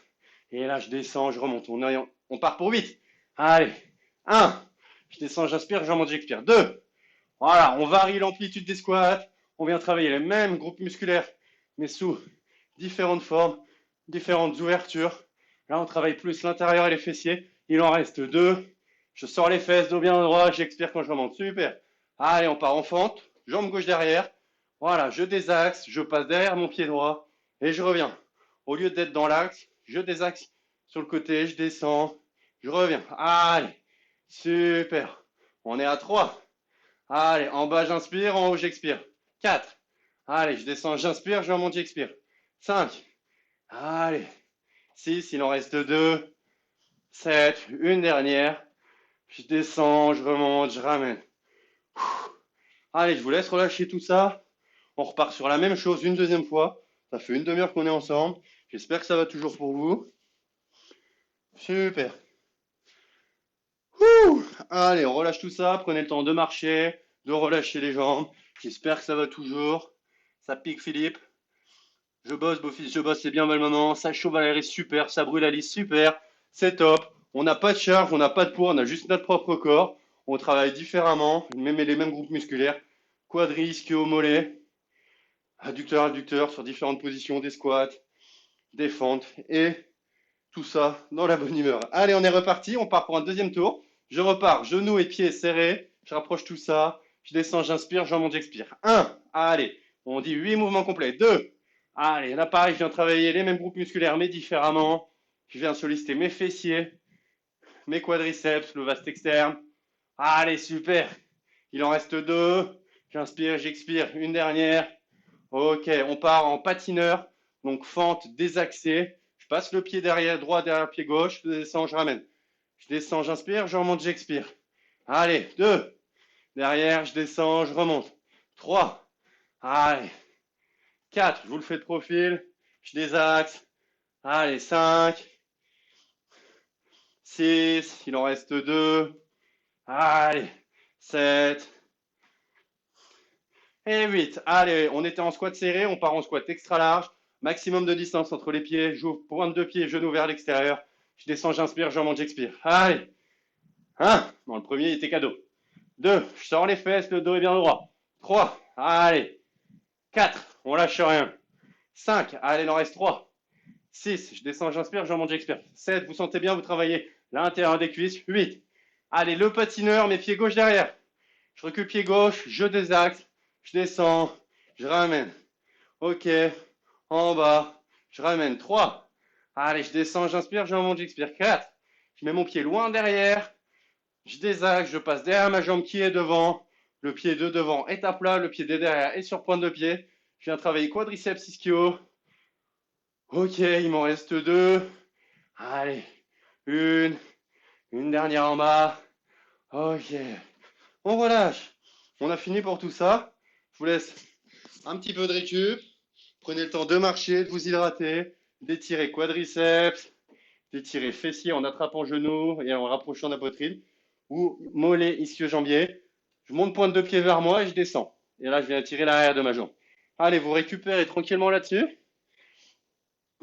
Et là, je descends, je remonte. On part pour 8. Allez. 1. Je descends, j'inspire, je remonte, j'expire. 2. Voilà, on varie l'amplitude des squats. On vient travailler les mêmes groupes musculaires, mais sous différentes formes, différentes ouvertures. Là, on travaille plus l'intérieur et les fessiers. Il en reste 2. Je sors les fesses, dos bien droit, j'expire quand je remonte. Super. Allez, on part en fente. Jambe gauche derrière. Voilà, je désaxe, je passe derrière mon pied droit et je reviens. Au lieu d'être dans l'axe, je désaxe sur le côté, je descends, je reviens. Allez, super. On est à 3. Allez, en bas, j'inspire, en haut, j'expire. 4. Allez, je descends, j'inspire, je remonte, j'expire. 5. Allez. 6, il en reste 2. 7, une dernière. Je descends, je remonte, je ramène. Allez, je vous laisse relâcher tout ça. On repart sur la même chose une deuxième fois. Ça fait une demi-heure qu'on est ensemble. J'espère que ça va toujours pour vous. Super. Allez, on relâche tout ça. Prenez le temps de marcher, de relâcher les jambes. J'espère que ça va toujours. Ça pique, Philippe. Je bosse, beau-fils, je bosse, c'est bien, belle maman. Ça chauffe à l'air, super. Ça brûle à lisse, super. C'est top. On n'a pas de charge, on n'a pas de poids, on a juste notre propre corps. On travaille différemment, même les mêmes groupes musculaires. Quadri, ischio, mollet. Adducteur, adducteur, sur différentes positions, des squats, des fentes, et tout ça dans la bonne humeur. Allez, on est reparti, on part pour un deuxième tour. Je repars, genoux et pieds serrés, je rapproche tout ça, je descends, j'inspire, j'en monte, j'expire. 1, allez, on dit 8 mouvements complets. 2, allez, là pareil, je viens travailler les mêmes groupes musculaires, mais différemment. Je viens solliciter mes fessiers, mes quadriceps, le vaste externe. Allez, super. Il en reste 2, j'inspire, j'expire, une dernière. Ok, on part en patineur, donc fente désaxée. Je passe le pied derrière, droit derrière le pied gauche, je descends, je ramène. Je descends, j'inspire, je remonte, j'expire. Allez, 2. Derrière, je descends, je remonte. 3. Allez. 4. Je vous le fais de profil. Je désaxe. Allez, 5. 6. Il en reste 2. Allez. 7. Et 8. Allez, on était en squat serré, on part en squat extra large. Maximum de distance entre les pieds. J'ouvre pointe de pied, genou vers l'extérieur. Je descends, j'inspire, je remonte, j'expire. Allez. 1. Bon, le premier était cadeau. 2. Je sors les fesses, le dos est bien droit. 3. Allez. 4. On lâche rien. 5. Allez, il en reste 3. 6. Je descends, j'inspire, je remonte, j'expire. 7. Vous sentez bien, vous travaillez l'intérieur des cuisses. 8. Allez, le patineur, mes pieds gauche derrière. Je recule pied gauche, je désaxe. Je descends, je ramène. Ok, en bas, je ramène. 3. Allez, je descends, j'inspire, je remonte, j'expire. 4. Je mets mon pied loin derrière. Je désaxe, je passe derrière ma jambe qui est devant. Le pied de devant est à plat, le pied de derrière est sur pointe de pied. Je viens travailler quadriceps ischio. Ok, il m'en reste 2. Allez, une dernière en bas. Ok, on relâche. On a fini pour tout ça. Je vous laisse un petit peu de récup. Prenez le temps de marcher, de vous hydrater, d'étirer quadriceps, d'étirer fessiers en attrapant genou et en rapprochant la poitrine, ou mollet, ischio-jambier. Je monte pointe de pied vers moi et je descends. Et là, je viens étirer l'arrière de ma jambe. Allez, vous récupérez tranquillement là-dessus.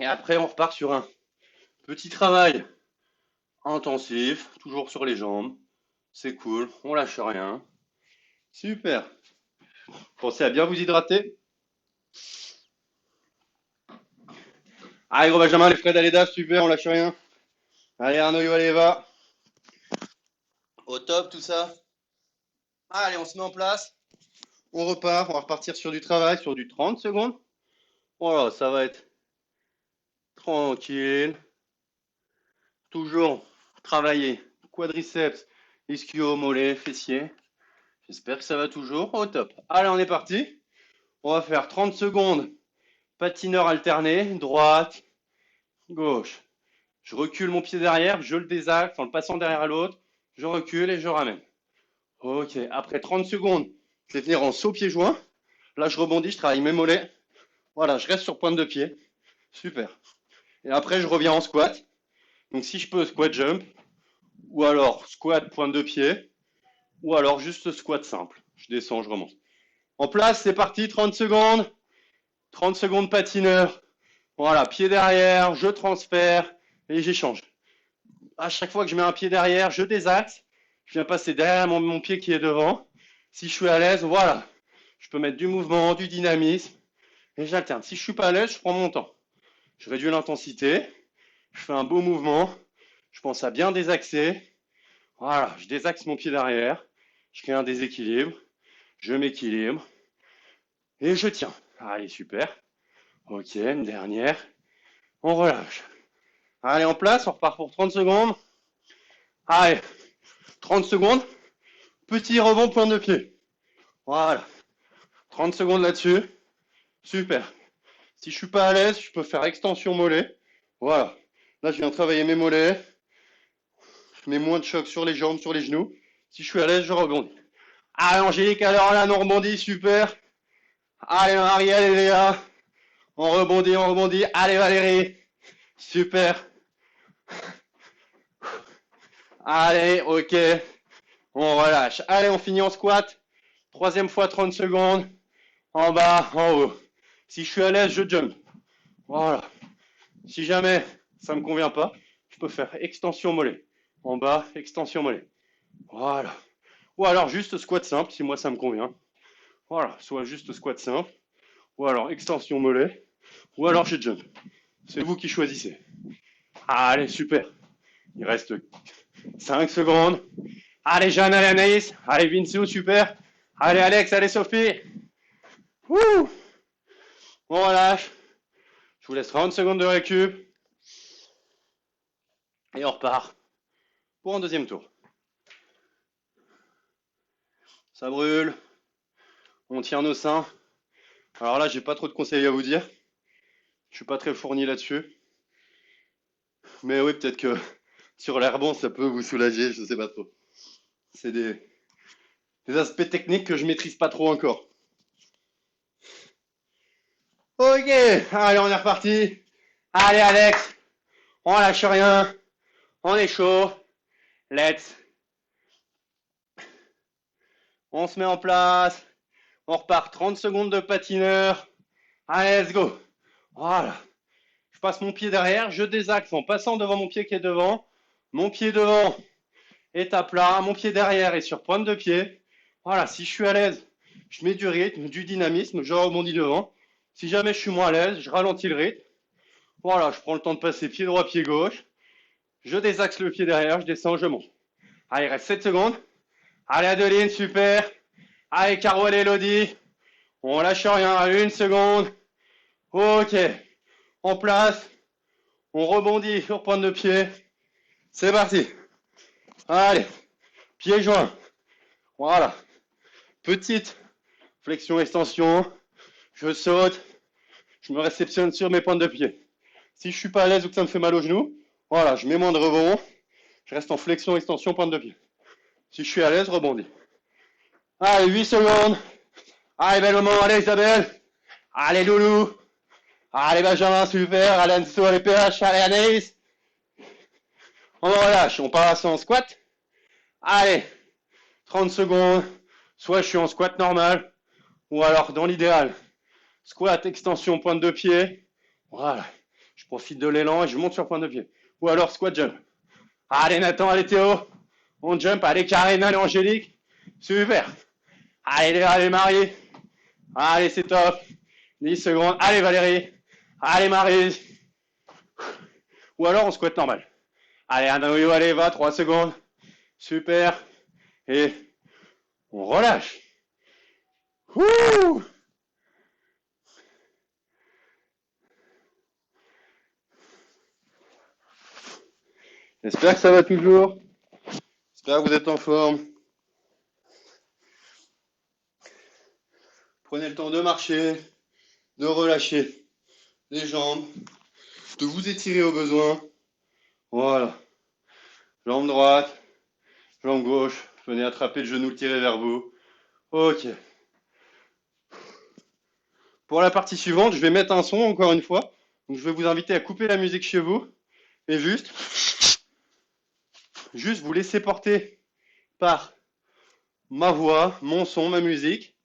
Et après, on repart sur un petit travail intensif, toujours sur les jambes. C'est cool, on lâche rien. Super. Pensez à bien vous hydrater. Allez, gros Benjamin, les Fred Aleda, super, on lâche rien. Allez, Arnaud, allez, va. Au top, tout ça. Allez, on se met en place. On repart, on va repartir sur du travail, sur du 30 secondes. Voilà, ça va être tranquille. Toujours travailler quadriceps, ischio, mollet, fessier. J'espère que ça va toujours au top. Allez, on est parti. On va faire 30 secondes patineur alterné, droite, gauche. Je recule mon pied derrière, je le désaxe en le passant derrière à l'autre. Je recule et je ramène. Ok, après 30 secondes, je vais venir en saut pied joint. Là, je rebondis, je travaille mes mollets. Voilà, je reste sur pointe de pied. Super. Et après, je reviens en squat. Donc, si je peux, squat jump. Ou alors, squat pointe de pied. Ou alors, juste squat simple. Je descends, je remonte. En place, c'est parti, 30 secondes. 30 secondes patineur. Voilà, pied derrière, je transfère et j'échange. À chaque fois que je mets un pied derrière, je désaxe. Je viens passer derrière mon pied qui est devant. Si je suis à l'aise, voilà. Je peux mettre du mouvement, du dynamisme et j'alterne. Si je suis pas à l'aise, je prends mon temps. Je réduis l'intensité. Je fais un beau mouvement. Je pense à bien désaxer. Voilà, je désaxe mon pied derrière. Je crée un déséquilibre. Je m'équilibre. Et je tiens. Allez, super. Ok, une dernière. On relâche. Allez, en place, on repart pour 30 secondes. Allez, 30 secondes. Petit rebond pointe de pied. Voilà. 30 secondes là-dessus. Super. Si je suis pas à l'aise, je peux faire extension mollet. Voilà. Là, je viens travailler mes mollets. Je mets moins de choc sur les jambes, sur les genoux. Si je suis à l'aise, je rebondis. Allez, Angélique, alors là, on rebondit, super. Allez, Marielle et Léa. On rebondit, on rebondit. Allez, Valérie. Super. Allez, ok. On relâche. Allez, on finit en squat. Troisième fois, 30 secondes. En bas, en haut. Si je suis à l'aise, je jump. Voilà. Si jamais ça ne me convient pas, je peux faire extension mollet. En bas, extension mollet. Voilà. Ou alors juste squat simple, si moi ça me convient. Voilà. Soit juste squat simple. Ou alors extension mollet. Ou alors je jump. C'est vous qui choisissez. Allez, super. Il reste 5 secondes. Allez, Jeanne, allez, Anaïs. Allez, Vinci, super. Allez, Alex, allez, Sophie. Wouh. On relâche. Je vous laisse 30 secondes de récup. Et on repart pour un deuxième tour. Ça brûle. On tient nos seins. Alors là, j'ai pas trop de conseils à vous dire. Je suis pas très fourni là-dessus. Mais oui, peut-être que sur l'air bon, ça peut vous soulager, je sais pas trop. C'est des aspects techniques que je maîtrise pas trop encore. Ok, allez, on est reparti. Allez, Alex, on lâche rien. On est chaud. Let's. On se met en place. On repart 30 secondes de patineur. Allez, let's go. Voilà. Je passe mon pied derrière, je désaxe en passant devant mon pied qui est devant. Mon pied devant est à plat, mon pied derrière est sur pointe de pied. Voilà, si je suis à l'aise, je mets du rythme, du dynamisme, je rebondis devant. Si jamais je suis moins à l'aise, je ralentis le rythme. Voilà, je prends le temps de passer pied droit, pied gauche. Je désaxe le pied derrière, je descends, je monte. Allez, il reste 7 secondes. Allez, Adeline, super. Allez, Caro et Elodie. On lâche rien, 1 seconde. Ok. En place. On rebondit sur pointe de pied. C'est parti. Allez. Pieds joints. Voilà. Petite flexion, extension. Je saute. Je me réceptionne sur mes pointes de pied. Si je suis pas à l'aise ou que ça me fait mal au genou, voilà, je mets moins de rebond. Je reste en flexion, extension, pointe de pied. Si je suis à l'aise, je rebondis. Allez, 8 secondes. Allez, belle maman, allez Isabelle. Allez Loulou. Allez Benjamin, super. Allez Anso, allez PH, allez Anaïs. On relâche, on passe en squat. Allez, 30 secondes. Soit je suis en squat normal, ou alors dans l'idéal, squat, extension, pointe de pied. Voilà, je profite de l'élan et je monte sur pointe de pied. Ou alors squat jump. Allez Nathan, allez Théo. On jump, allez Karine, allez Angélique. Super. Allez Marie. Allez, c'est top. 10 secondes. Allez Valérie. Allez Marie. Ou alors on squat normal. Allez Anaïo, allez, va, 3 secondes. Super. Et on relâche. Ouh. J'espère que ça va toujours. J'espère que vous êtes en forme. Prenez le temps de marcher, de relâcher les jambes, de vous étirer au besoin. Voilà. Jambe droite, jambe gauche. Venez attraper le genou, le tirer vers vous. Ok. Pour la partie suivante, je vais mettre un son encore une fois. Donc je vais vous inviter à couper la musique chez vous et juste vous laisser porter par ma voix, mon son, ma musique.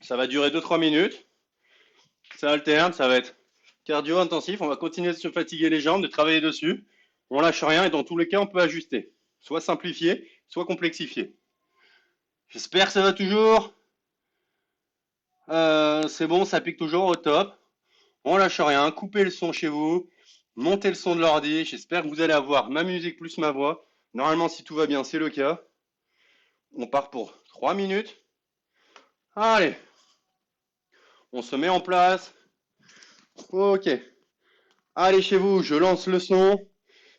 Ça va durer 2-3 minutes. Ça alterne, ça va être cardio intensif. On va continuer de se fatiguer les jambes, de travailler dessus. On lâche rien et dans tous les cas, on peut ajuster. Soit simplifier, soit complexifier. J'espère que ça va toujours. C'est bon, ça pique toujours au top. On lâche rien, coupez le son chez vous. Montez le son de l'ordi. J'espère que vous allez avoir ma musique plus ma voix. Normalement, si tout va bien, c'est le cas. On part pour 3 minutes. Allez. On se met en place. Ok. Allez chez vous, je lance le son.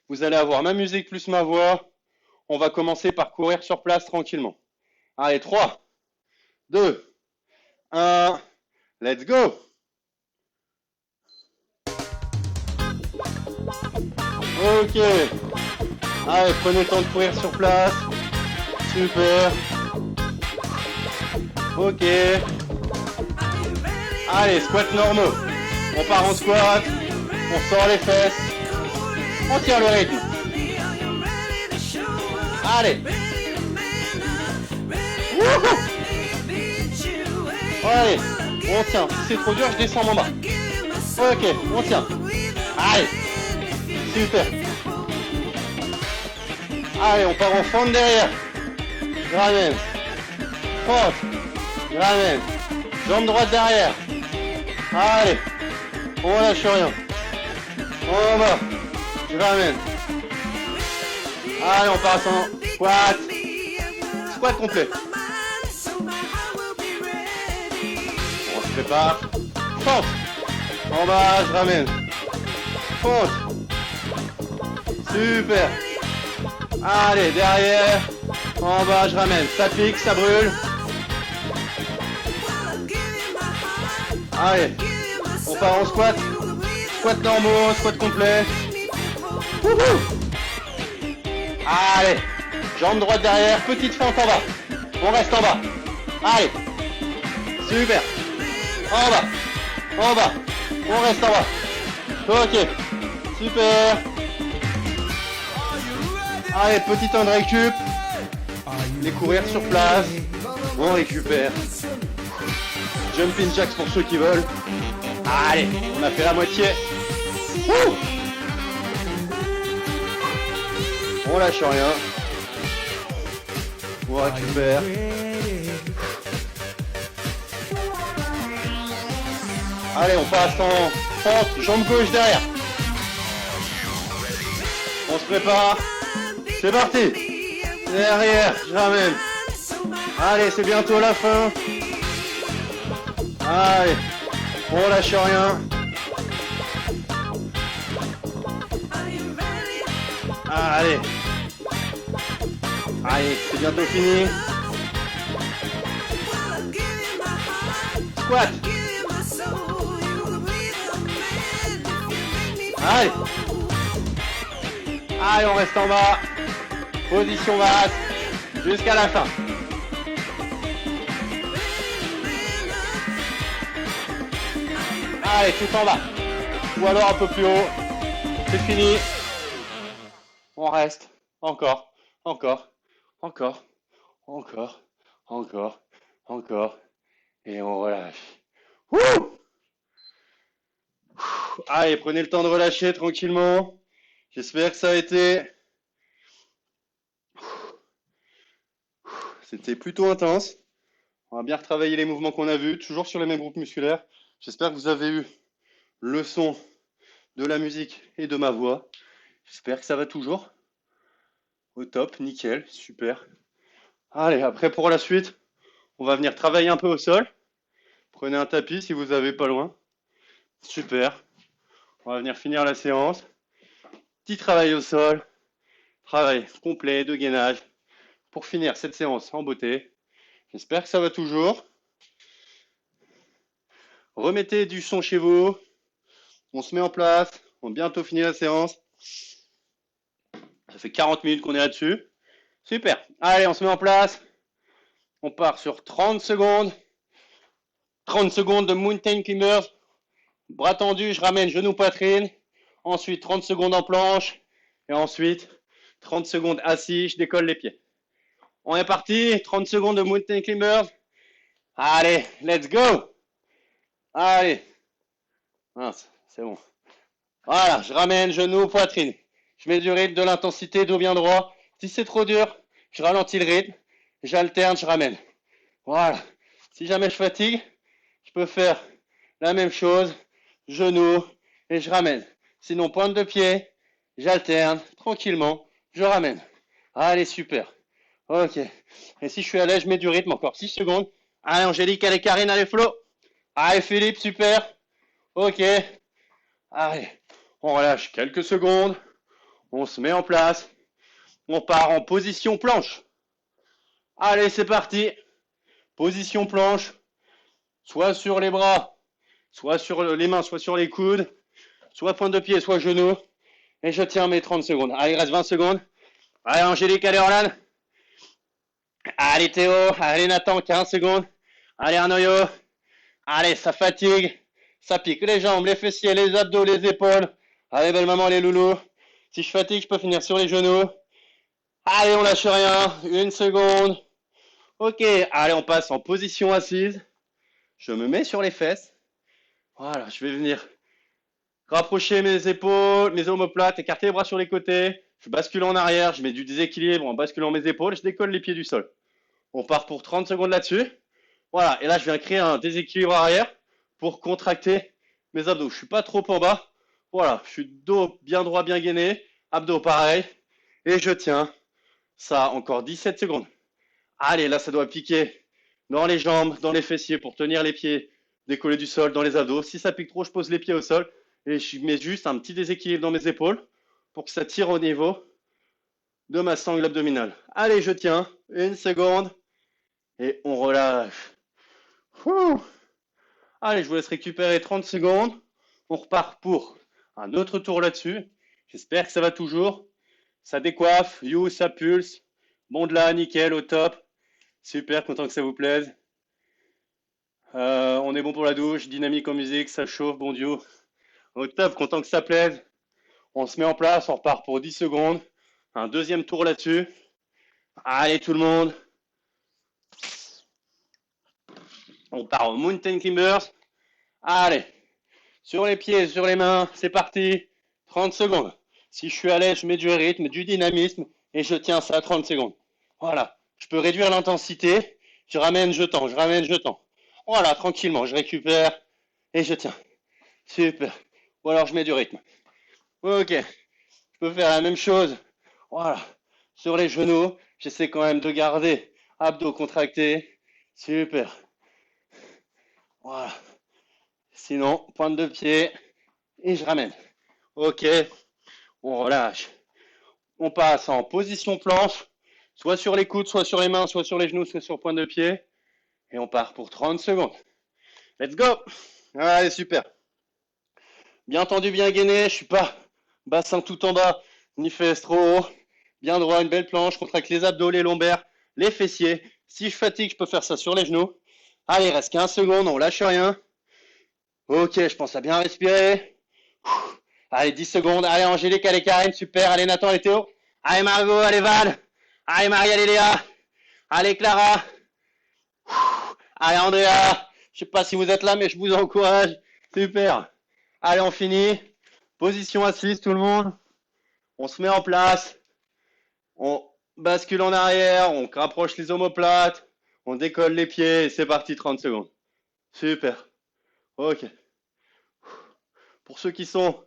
Vous allez avoir ma musique plus ma voix. On va commencer par courir sur place tranquillement. Allez, 3, 2, 1. Let's go. Ok. Allez, prenez le temps de courir sur place. Super. Ok. Allez, squat normaux. On part en squat. On sort les fesses. On tire le rythme. Allez. Wouhou. Allez, on tient. Si c'est trop dur, je descends en bas. Ok, on tient. Allez. Super. Allez, on part en fente derrière. Je ramène. Fente. Je ramène. Jambe droite derrière. Allez. On lâche rien. En bas. Je ramène. Allez, on passe en squat. Squat complet. On se prépare. Fente. En bas, je ramène. Fente. Super. Allez, derrière. En bas, je ramène. Ça pique, ça brûle. Allez. On part en squat. Squat normaux, squat complet. Wouhou. Allez. Jambe droite derrière, petite fente en bas. On reste en bas. Allez. Super. En bas. En bas. On reste en bas. Ok. Super. Allez, petit temps de récup. Les courir sur place. On récupère. Jumping jacks pour ceux qui veulent. Allez, on a fait la moitié. Ouh. On lâche rien. On récupère. Allez, on passe en fente, jambe gauche derrière. On se prépare. C'est parti. Derrière, je ramène. Allez, c'est bientôt la fin. Allez, on lâche rien. Allez. Allez, c'est bientôt fini. Squat. Allez. Allez, on reste en bas. Position basse. Jusqu'à la fin. Allez, tout en bas. Ou alors un peu plus haut. C'est fini. On reste. Encore. Encore. Encore. Encore. Encore. Encore. Et on relâche. Wouh! Allez, prenez le temps de relâcher tranquillement. J'espère que ça a été... C'était plutôt intense. On va bien retravailler les mouvements qu'on a vus, toujours sur les mêmes groupes musculaires. J'espère que vous avez eu le son de la musique et de ma voix. J'espère que ça va toujours. Au top, nickel, super. Allez, après pour la suite, on va venir travailler un peu au sol. Prenez un tapis si vous avez pas loin. Super. On va venir finir la séance. Petit travail au sol. Travail complet de gainage pour finir cette séance en beauté. J'espère que ça va toujours. Remettez du son chez vous. On se met en place. On a bientôt fini la séance. Ça fait 40 minutes qu'on est là-dessus. Super. Allez, on se met en place. On part sur 30 secondes. 30 secondes de Mountain Climbers. Bras tendus, je ramène genou poitrine. Ensuite, 30 secondes en planche. Et ensuite, 30 secondes assis, je décolle les pieds. On est parti. 30 secondes de Mountain Climbers. Allez, let's go. Allez. Mince, c'est bon. Voilà, je ramène genou, poitrine. Je mets du rythme, de l'intensité, dos bien droit. Si c'est trop dur, je ralentis le rythme. J'alterne, je ramène. Voilà. Si jamais je fatigue, je peux faire la même chose. Genou et je ramène. Sinon, pointe de pied, j'alterne tranquillement, je ramène. Allez, super. Ok. Et si je suis à l'aise, je mets du rythme encore 6 secondes. Allez, Angélique, allez, Karine, allez, Flo. Allez, Philippe, super. Ok. Allez, on relâche quelques secondes. On se met en place. On part en position planche. Allez, c'est parti. Position planche. Soit sur les bras, soit sur les mains, soit sur les coudes, soit pointe de pied, soit genou. Et je tiens mes 30 secondes. Allez, il reste 20 secondes. Allez, Angélique, allez, Orlan. Allez, Théo. Allez, Nathan, 15 secondes. Allez, Arnoyo. Allez, ça fatigue. Ça pique les jambes, les fessiers, les abdos, les épaules. Allez, belle maman, les loulous. Si je fatigue, je peux finir sur les genoux. Allez, on lâche rien. 1 seconde. Ok, allez, on passe en position assise. Je me mets sur les fesses. Voilà, je vais venir rapprocher mes épaules, mes omoplates, écarter les bras sur les côtés. Je bascule en arrière, je mets du déséquilibre en basculant mes épaules, je décolle les pieds du sol. On part pour 30 secondes là-dessus. Voilà, et là, je viens créer un déséquilibre arrière pour contracter mes abdos. Je suis pas trop en bas. Voilà, je suis dos bien droit, bien gainé. Abdos pareil. Et je tiens ça encore 17 secondes. Allez, là, ça doit piquer dans les jambes, dans les fessiers pour tenir les pieds décollés du sol, dans les abdos. Si ça pique trop, je pose les pieds au sol et je mets juste un petit déséquilibre dans mes épaules pour que ça tire au niveau de ma sangle abdominale. Allez, je tiens 1 seconde et on relâche. Ouh. Allez, je vous laisse récupérer 30 secondes. On repart pour un autre tour là-dessus. J'espère que ça va toujours. Ça décoiffe, you, ça pulse. Bon de là, nickel, au top. Super, content que ça vous plaise. On est bon pour la douche, dynamique en musique, ça chauffe, bon Dieu. Au top, content que ça plaise. On se met en place, on repart pour 10 secondes. Un deuxième tour là-dessus. Allez tout le monde. On part au Mountain Climbers. Allez, sur les pieds, sur les mains, c'est parti. 30 secondes. Si je suis à l'aise, je mets du rythme, du dynamisme et je tiens ça 30 secondes. Voilà, je peux réduire l'intensité. Je ramène, je tends, je ramène, je tends. Voilà, tranquillement, je récupère et je tiens. Super. Ou alors je mets du rythme. Ok, je peux faire la même chose. Voilà, sur les genoux, j'essaie quand même de garder abdos contractés. Super. Voilà. Sinon, pointe de pied et je ramène. Ok, on relâche. On passe en position planche Soit sur les coudes, soit sur les mains, soit sur les genoux, soit sur pointe de pied. Et on part pour 30 secondes. Let's go! Allez, super. Bien tendu, bien gainé. Je suis pas bassin tout en bas, ni fesses trop haut. Bien droit, une belle planche. Contracte les abdos, les lombaires, les fessiers. Si je fatigue, je peux faire ça sur les genoux. Allez, il reste 15 secondes, on lâche rien. Ok, je pense à bien respirer. Allez, 10 secondes. Allez, Angélique, allez, Karine, super. Allez, Nathan, allez, Théo. Allez, Margot, allez, Val. Allez, Marie, allez, Léa. Allez, Clara. Allez, Andrea. Je sais pas si vous êtes là, mais je vous encourage. Super. Allez, on finit. Position assise, tout le monde. On se met en place. On bascule en arrière. On rapproche les omoplates. On décolle les pieds. Et c'est parti, 30 secondes. Super. Ok. Pour ceux qui sont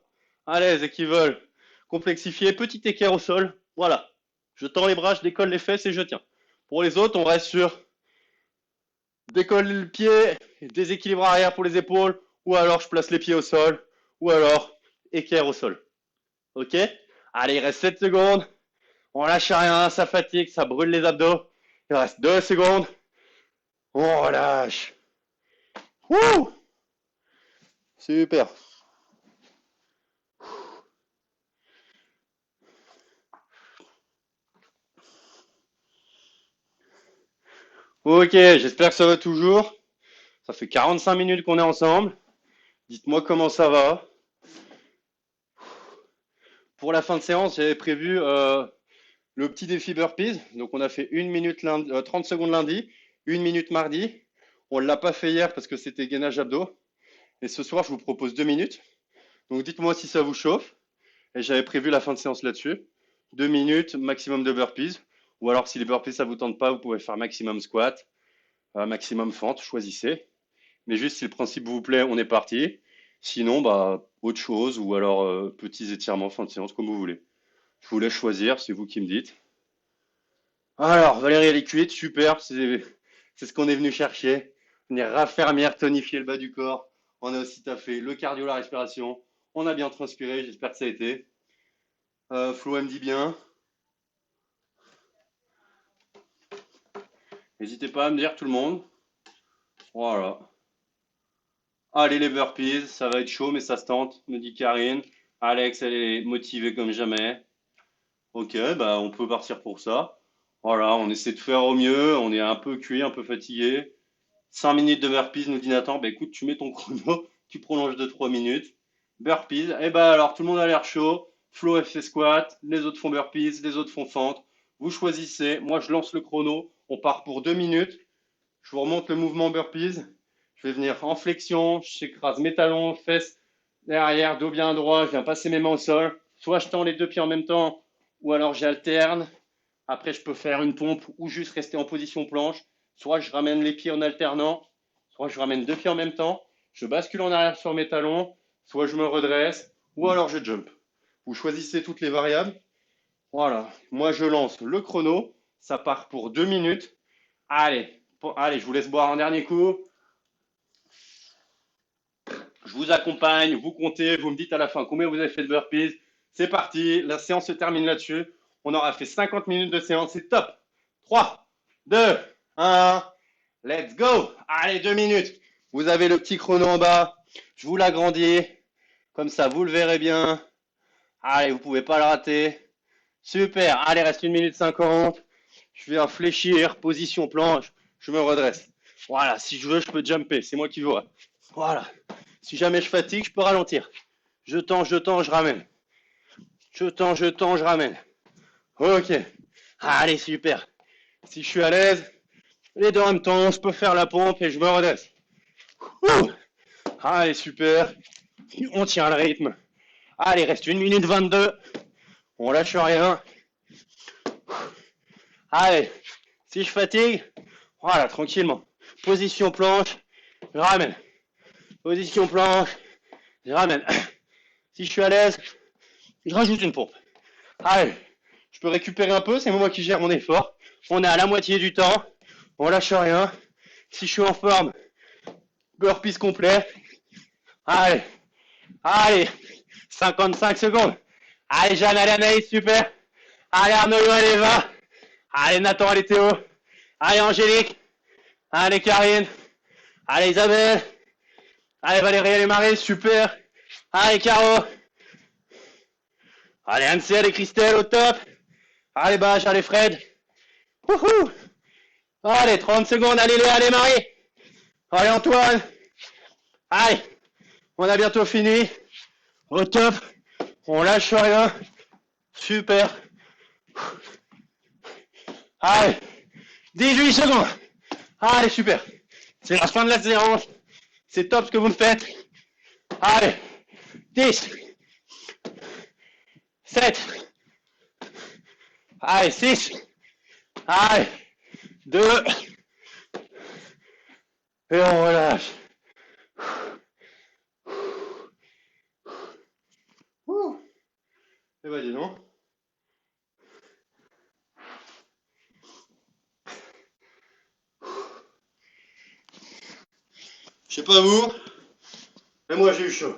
à l'aise et qui veulent complexifier, petit équerre au sol. Voilà. Je tends les bras, je décolle les fesses et je tiens. Pour les autres, on reste sur décolle le pied, déséquilibre arrière pour les épaules, ou alors je place les pieds au sol, ou alors équerre au sol. Ok? Allez, il reste 7 secondes. On lâche rien, ça fatigue, ça brûle les abdos. Il reste 2 secondes. On relâche. Wouh! Super. Ok, j'espère que ça va toujours. Ça fait 45 minutes qu'on est ensemble. Dites-moi comment ça va. Pour la fin de séance, j'avais prévu le petit défi burpees. Donc on a fait 1 minute lundi, 30 secondes lundi, 1 minute mardi. On ne l'a pas fait hier parce que c'était gainage abdos. Et ce soir, je vous propose 2 minutes. Donc dites-moi si ça vous chauffe. Et j'avais prévu la fin de séance là-dessus. 2 minutes, maximum de burpees. Ou alors si les burpees ça vous tente pas, vous pouvez faire maximum squat, maximum fente, choisissez. Mais juste si le principe vous plaît, on est parti. Sinon, bah autre chose ou alors petits étirements fin de séance comme vous voulez. Je vous laisse choisir, c'est vous qui me dites. Alors, Valérie elle est cuite, super, c'est ce qu'on est venu chercher. Venir raffermir, tonifier le bas du corps. On a aussi taffé le cardio, la respiration. On a bien transpiré, j'espère que ça a été. Flo, elle me dit bien. N'hésitez pas à me dire tout le monde. Voilà. Allez les burpees, ça va être chaud mais ça se tente, me dit Karine. Alex, elle est motivée comme jamais. Ok, bah on peut partir pour ça. Voilà, on essaie de faire au mieux, on est un peu cuit, un peu fatigué. 5 minutes de burpees, nous dit Nathan. Bah écoute, tu mets ton chrono, tu prolonges de 3 minutes. Burpees, et bah alors tout le monde a l'air chaud. Flo elle fait squat, les autres font burpees, les autres font fente. Vous choisissez, moi je lance le chrono, on part pour 2 minutes. Je vous remonte le mouvement burpees. Je vais venir en flexion, j'écrase mes talons, fesses derrière, dos bien droit, je viens passer mes mains au sol. Soit je tends les deux pieds en même temps, ou alors j'alterne. Après, je peux faire une pompe ou juste rester en position planche. Soit je ramène les pieds en alternant, soit je ramène deux pieds en même temps. Je bascule en arrière sur mes talons, soit je me redresse, ou alors je jump. Vous choisissez toutes les variables. Voilà, moi je lance le chrono. Ça part pour 2 minutes. Allez, allez, je vous laisse boire un dernier coup. Je vous accompagne, vous comptez, vous me dites à la fin combien vous avez fait de burpees. C'est parti, la séance se termine là-dessus. On aura fait 50 minutes de séance, c'est top. 3, 2, 1, let's go. Allez, 2 minutes. Vous avez le petit chrono en bas. Je vous l'agrandis. Comme ça, vous le verrez bien. Allez, vous pouvez pas le rater. Super. Allez, reste 1 minute 50. Je vais fléchir, position planche. Je me redresse. Voilà, si je veux, je peux jumper. C'est moi qui vois. Voilà. Si jamais je fatigue, je peux ralentir. Je tends, je ramène. Je tends, je ramène. Ok. Allez, super. Si je suis à l'aise, les deux en même temps, je peux faire la pompe et je me redresse. Ouh. Allez, super. On tient le rythme. Allez, reste 1 minute 22. On lâche rien. Allez, si je fatigue, voilà, tranquillement. Position planche, je ramène. Position planche, je ramène. Si je suis à l'aise, je rajoute une pompe. Allez, je peux récupérer un peu, c'est moi qui gère mon effort. On est à la moitié du temps, on lâche rien. Si je suis en forme, burpees complet. Allez, allez, 55 secondes. Allez, Jeanne, allez, Anaïs, super. Allez, Arnaud, allez, va. Allez Nathan, allez Théo. Allez Angélique. Allez Karine. Allez Isabelle. Allez Valérie, allez Marie, super. Allez Caro. Allez Anne-C, allez Christelle, au top. Allez Bach, allez Fred. Wouhou. Allez, 30 secondes, allez Léa, allez Marie. Allez Antoine. Allez, on a bientôt fini. Au top. On lâche rien. Super. Allez, 18 secondes. Allez, super. C'est la fin de la séance. C'est top ce que vous me faites. Allez, 10. 7. Allez, 6. Allez, 2. Et on relâche. Eh ben dis donc. Je sais pas vous, mais moi j'ai eu chaud.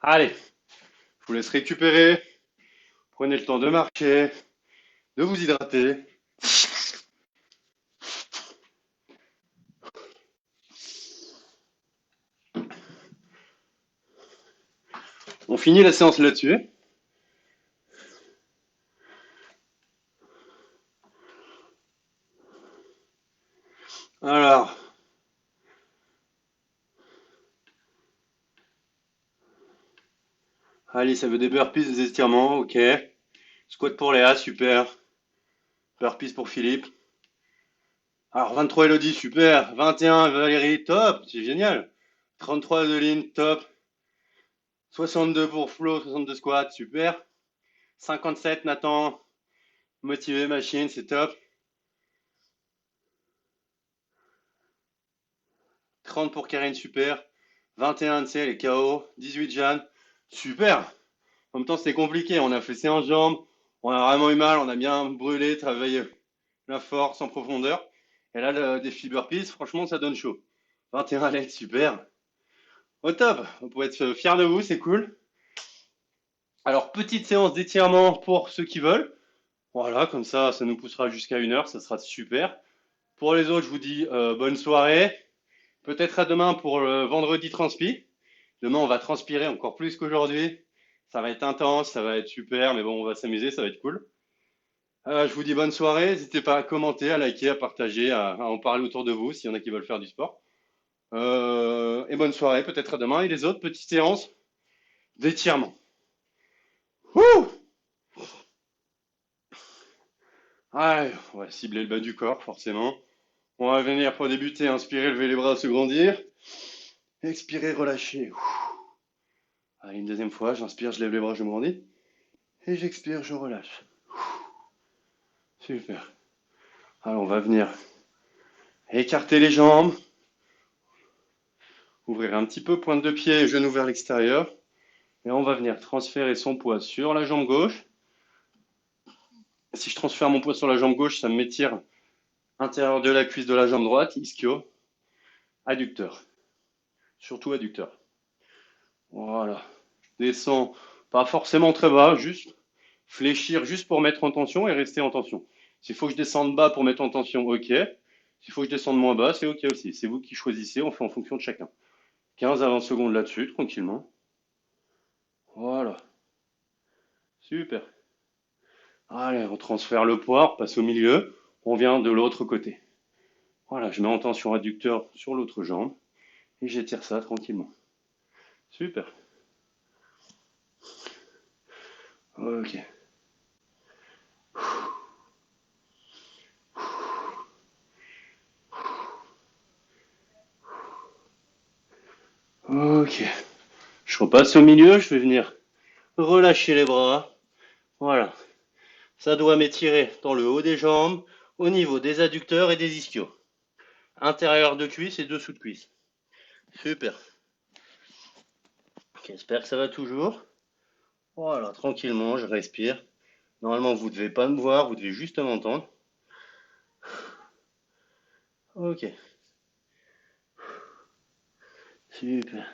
Allez, je vous laisse récupérer. Prenez le temps de marcher, de vous hydrater. On finit la séance là-dessus. Alors, allez, ça veut des burpees, des étirements, ok. Squat pour Léa, super. Burpees pour Philippe. Alors, 23 Elodie, super. 21 Valérie, top, c'est génial. 33 Adeline, top. 62 pour Flo, 62 squats, super. 57 Nathan, motivé, machine, c'est top. 30 pour Karine, super. 21 Ansel, elle est KO. 18 Jeanne, super. En même temps, c'était compliqué. On a fait séance jambes, on a vraiment eu mal, on a bien brûlé, travaillé la force en profondeur. Et là, le défi burpees, franchement, ça donne chaud. 21 à l'aide, super. Au top, on peut être fier de vous, c'est cool. Alors, petite séance d'étirement pour ceux qui veulent. Voilà, comme ça nous poussera jusqu'à 1 heure, ça sera super. Pour les autres, je vous dis bonne soirée. Peut-être à demain pour le vendredi transpi. Demain, on va transpirer encore plus qu'aujourd'hui. Ça va être intense, ça va être super, mais bon, on va s'amuser, ça va être cool. Je vous dis bonne soirée. N'hésitez pas à commenter, à liker, à partager, à en parler autour de vous s'il y en a qui veulent faire du sport. Et bonne soirée, peut-être à demain. Et les autres, petites séances d'étirement. Ouh! Allez, on va cibler le bas du corps, forcément. On va venir pour débuter, inspirer, lever les bras, se grandir. Expirer, relâcher. Allez, une deuxième fois, j'inspire, je lève les bras, je me grandis. Et j'expire, je relâche. Super. Alors, on va venir écarter les jambes. Ouvrir un petit peu, pointe de pied, genou vers l'extérieur. Et on va venir transférer son poids sur la jambe gauche. Si je transfère mon poids sur la jambe gauche, ça m'étire intérieur de la cuisse de la jambe droite, ischio, adducteur. Surtout adducteur. Voilà. Descends, pas forcément très bas, juste fléchir juste pour mettre en tension et rester en tension. S'il faut que je descende bas pour mettre en tension, ok. S'il faut que je descende moins bas, c'est ok aussi. C'est vous qui choisissez, on fait en fonction de chacun. 15 à 20 secondes là-dessus, tranquillement. Voilà. Super. Allez, on transfère le poids, on passe au milieu, on vient de l'autre côté. Voilà, je mets en tension adducteur sur l'autre jambe et j'étire ça tranquillement. Super. Ok. Ok. Je repasse au milieu, je vais venir relâcher les bras. Voilà. Ça doit m'étirer dans le haut des jambes, au niveau des adducteurs et des ischios. Intérieur de cuisse et dessous de cuisse. Super. J'espère que ça va toujours. Voilà, tranquillement, je respire. Normalement, vous ne devez pas me voir, vous devez juste m'entendre. Ok, super.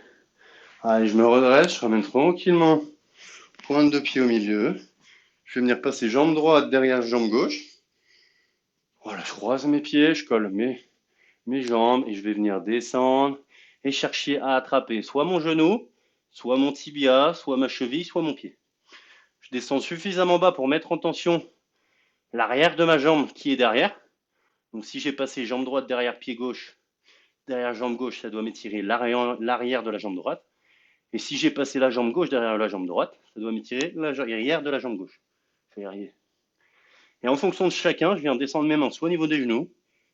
Allez, je me redresse, je ramène tranquillement. Pointe de pied au milieu. Je vais venir passer jambe droite derrière jambe gauche. Voilà, je croise mes pieds, je colle mes jambes et je vais venir descendre et chercher à attraper soit mon genou, soit mon tibia, soit ma cheville, soit mon pied. Je descends suffisamment bas pour mettre en tension l'arrière de ma jambe qui est derrière. Donc si j'ai passé jambe droite derrière pied gauche, derrière jambe gauche, ça doit m'étirer l'arrière de la jambe droite. Et si j'ai passé la jambe gauche derrière la jambe droite, ça doit m'étirer l'arrière de la jambe gauche. Je vais y arriver. Et en fonction de chacun, je viens descendre mes mains soit au niveau des genoux,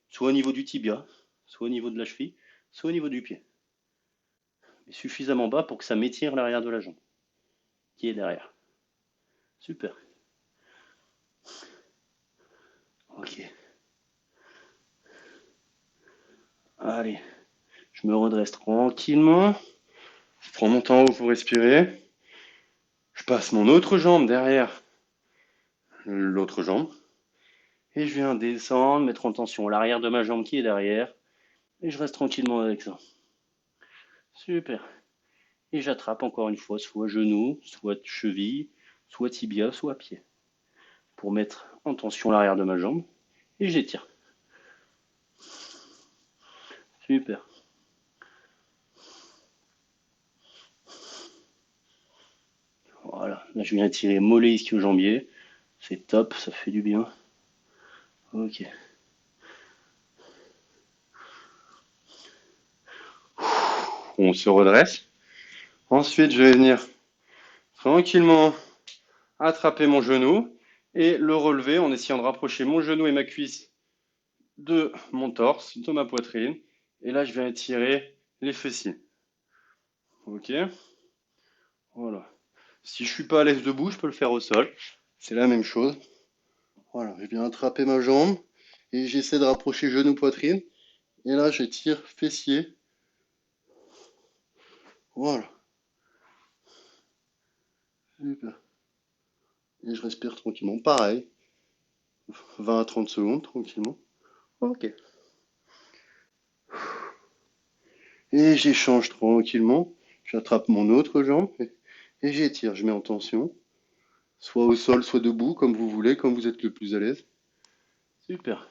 soit au niveau du tibia, soit au niveau de la cheville, soit au niveau du pied. Mais suffisamment bas pour que ça m'étire l'arrière de la jambe, qui est derrière. Super. Ok. Allez, je me redresse tranquillement. Je prends mon temps haut pour respirer. Je passe mon autre jambe derrière l'autre jambe. Et je viens descendre, mettre en tension l'arrière de ma jambe qui est derrière. Et je reste tranquillement avec ça. Super. Et j'attrape encore une fois, soit genou, soit cheville, soit tibia, soit pied. Pour mettre en tension l'arrière de ma jambe. Et j'étire. Super. Voilà. Là, je viens étirer mollet ischio-jambier. C'est top, ça fait du bien. Ok. On se redresse. Ensuite, je vais venir tranquillement attraper mon genou et le relever en essayant de rapprocher mon genou et ma cuisse de mon torse, de ma poitrine. Et là, je viens étirer les fessiers. Ok. Voilà. Si je suis pas à l'aise debout, je peux le faire au sol. C'est la même chose. Voilà. Je viens attraper ma jambe et j'essaie de rapprocher genou-poitrine. Et là, j'étire fessier. Voilà. Super. Et je respire tranquillement. Pareil. 20 à 30 secondes, tranquillement. Ok. Et j'échange tranquillement. J'attrape mon autre jambe et j'étire. Je mets en tension. Soit au sol, soit debout, comme vous voulez, comme vous êtes le plus à l'aise. Super.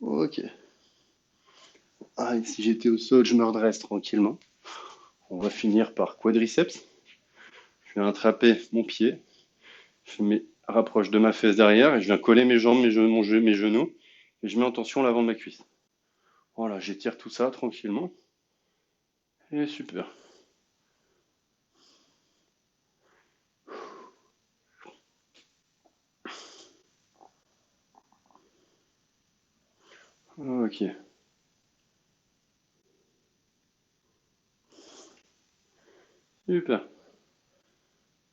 Ok. Ah, et si j'étais au sol, je me redresse tranquillement. On va finir par quadriceps. Je viens attraper mon pied. Je me rapproche de ma fesse derrière et je viens coller mes jambes, mes genoux. Et je mets en tension l'avant de ma cuisse. Voilà, j'étire tout ça tranquillement. Et super. Ok. Super.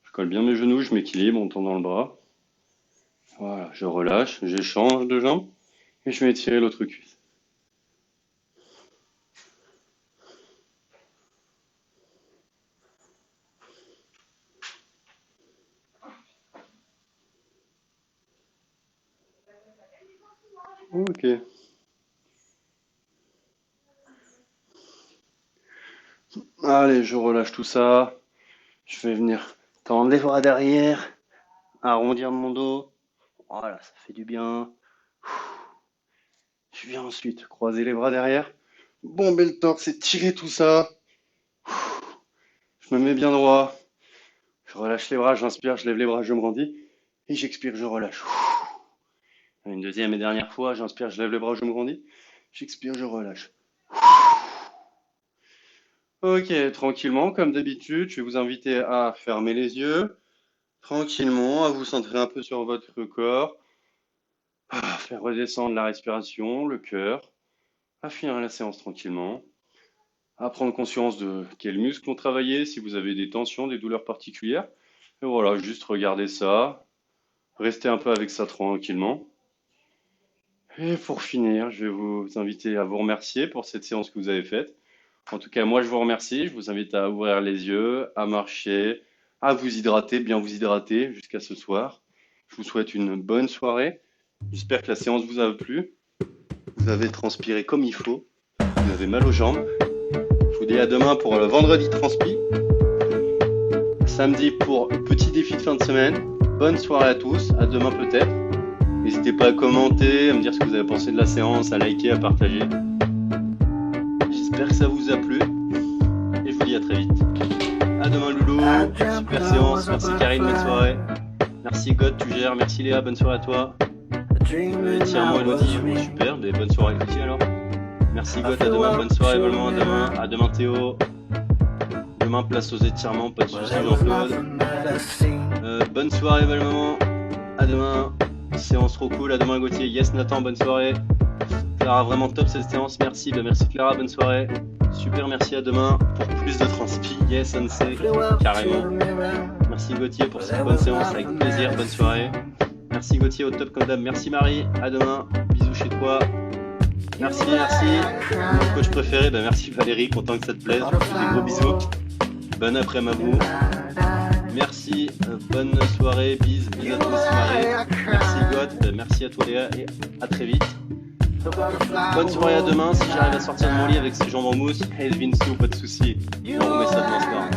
Je colle bien mes genoux, je m'équilibre en tendant le bras. Voilà, je relâche, j'échange de jambes et je vais étirer l'autre cuisse. Ok. Allez, je relâche tout ça. Je vais venir tendre les bras derrière, arrondir mon dos. Voilà, ça fait du bien. Je viens ensuite croiser les bras derrière, bomber le torse et tirer tout ça. Je me mets bien droit. Je relâche les bras, j'inspire, je lève les bras, je me grandis. Et j'expire, je relâche. Une deuxième et dernière fois, j'inspire, je lève les bras, je me grandis. J'expire, je relâche. Ok, tranquillement, comme d'habitude, je vais vous inviter à fermer les yeux, tranquillement, à vous centrer un peu sur votre corps, à faire redescendre la respiration, le cœur, à finir la séance tranquillement, à prendre conscience de quels muscles ont travaillé, si vous avez des tensions, des douleurs particulières. Et voilà, juste regardez ça, restez un peu avec ça tranquillement. Et pour finir, je vais vous inviter à vous remercier pour cette séance que vous avez faite. En tout cas, moi, je vous remercie. Je vous invite à ouvrir les yeux, à marcher, à vous hydrater, bien vous hydrater jusqu'à ce soir. Je vous souhaite une bonne soirée. J'espère que la séance vous a plu. Vous avez transpiré comme il faut. Vous avez mal aux jambes. Je vous dis à demain pour le vendredi transpi. Samedi pour petit défi de fin de semaine. Bonne soirée à tous. À demain peut-être. N'hésitez pas à commenter, à me dire ce que vous avez pensé de la séance, à liker, à partager. J'espère que ça vous a plu. Et je vous dis à très vite. À demain Loulou. Super séance. Merci Karine, bonne soirée. Merci God, tu gères. Merci Léa, bonne soirée à toi. Tiens-moi Elodie, super. Mais bonne soirée Elodie alors. Merci God, à demain. Bonne soirée également. À demain Théo. Demain place aux étirements, pas de soucis Jean-Claude. Bonne soirée également. À demain. Séance trop cool, à demain Gauthier. Yes Nathan, bonne soirée. Clara, vraiment top cette séance, merci. Merci Clara, bonne soirée. Super, merci, à demain pour plus de transpi. Yes Ansei, carrément. Merci Gauthier pour cette bonne séance, avec plaisir, bonne soirée. Merci Gauthier, au top comme d'hab. Merci Marie, à demain. Bisous chez toi. Merci. Mon coach préféré, merci Valérie, content que ça te plaise. Je te fais des gros bisous. Bon après-midi à vous. Merci, bonne soirée, bisous à tous, Marie. Merci God, merci à toi Léa et à très vite. Bonne soirée à demain, si j'arrive à sortir de mon lit avec ces jambes en mousse, hey Vinci, pas de soucis, on met ça demain soir.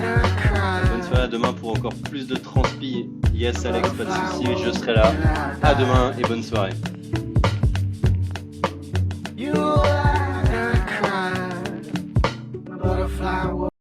Bonne soirée à demain pour encore plus de transpi. Yes Alex, pas de soucis, je serai là. À demain et bonne soirée.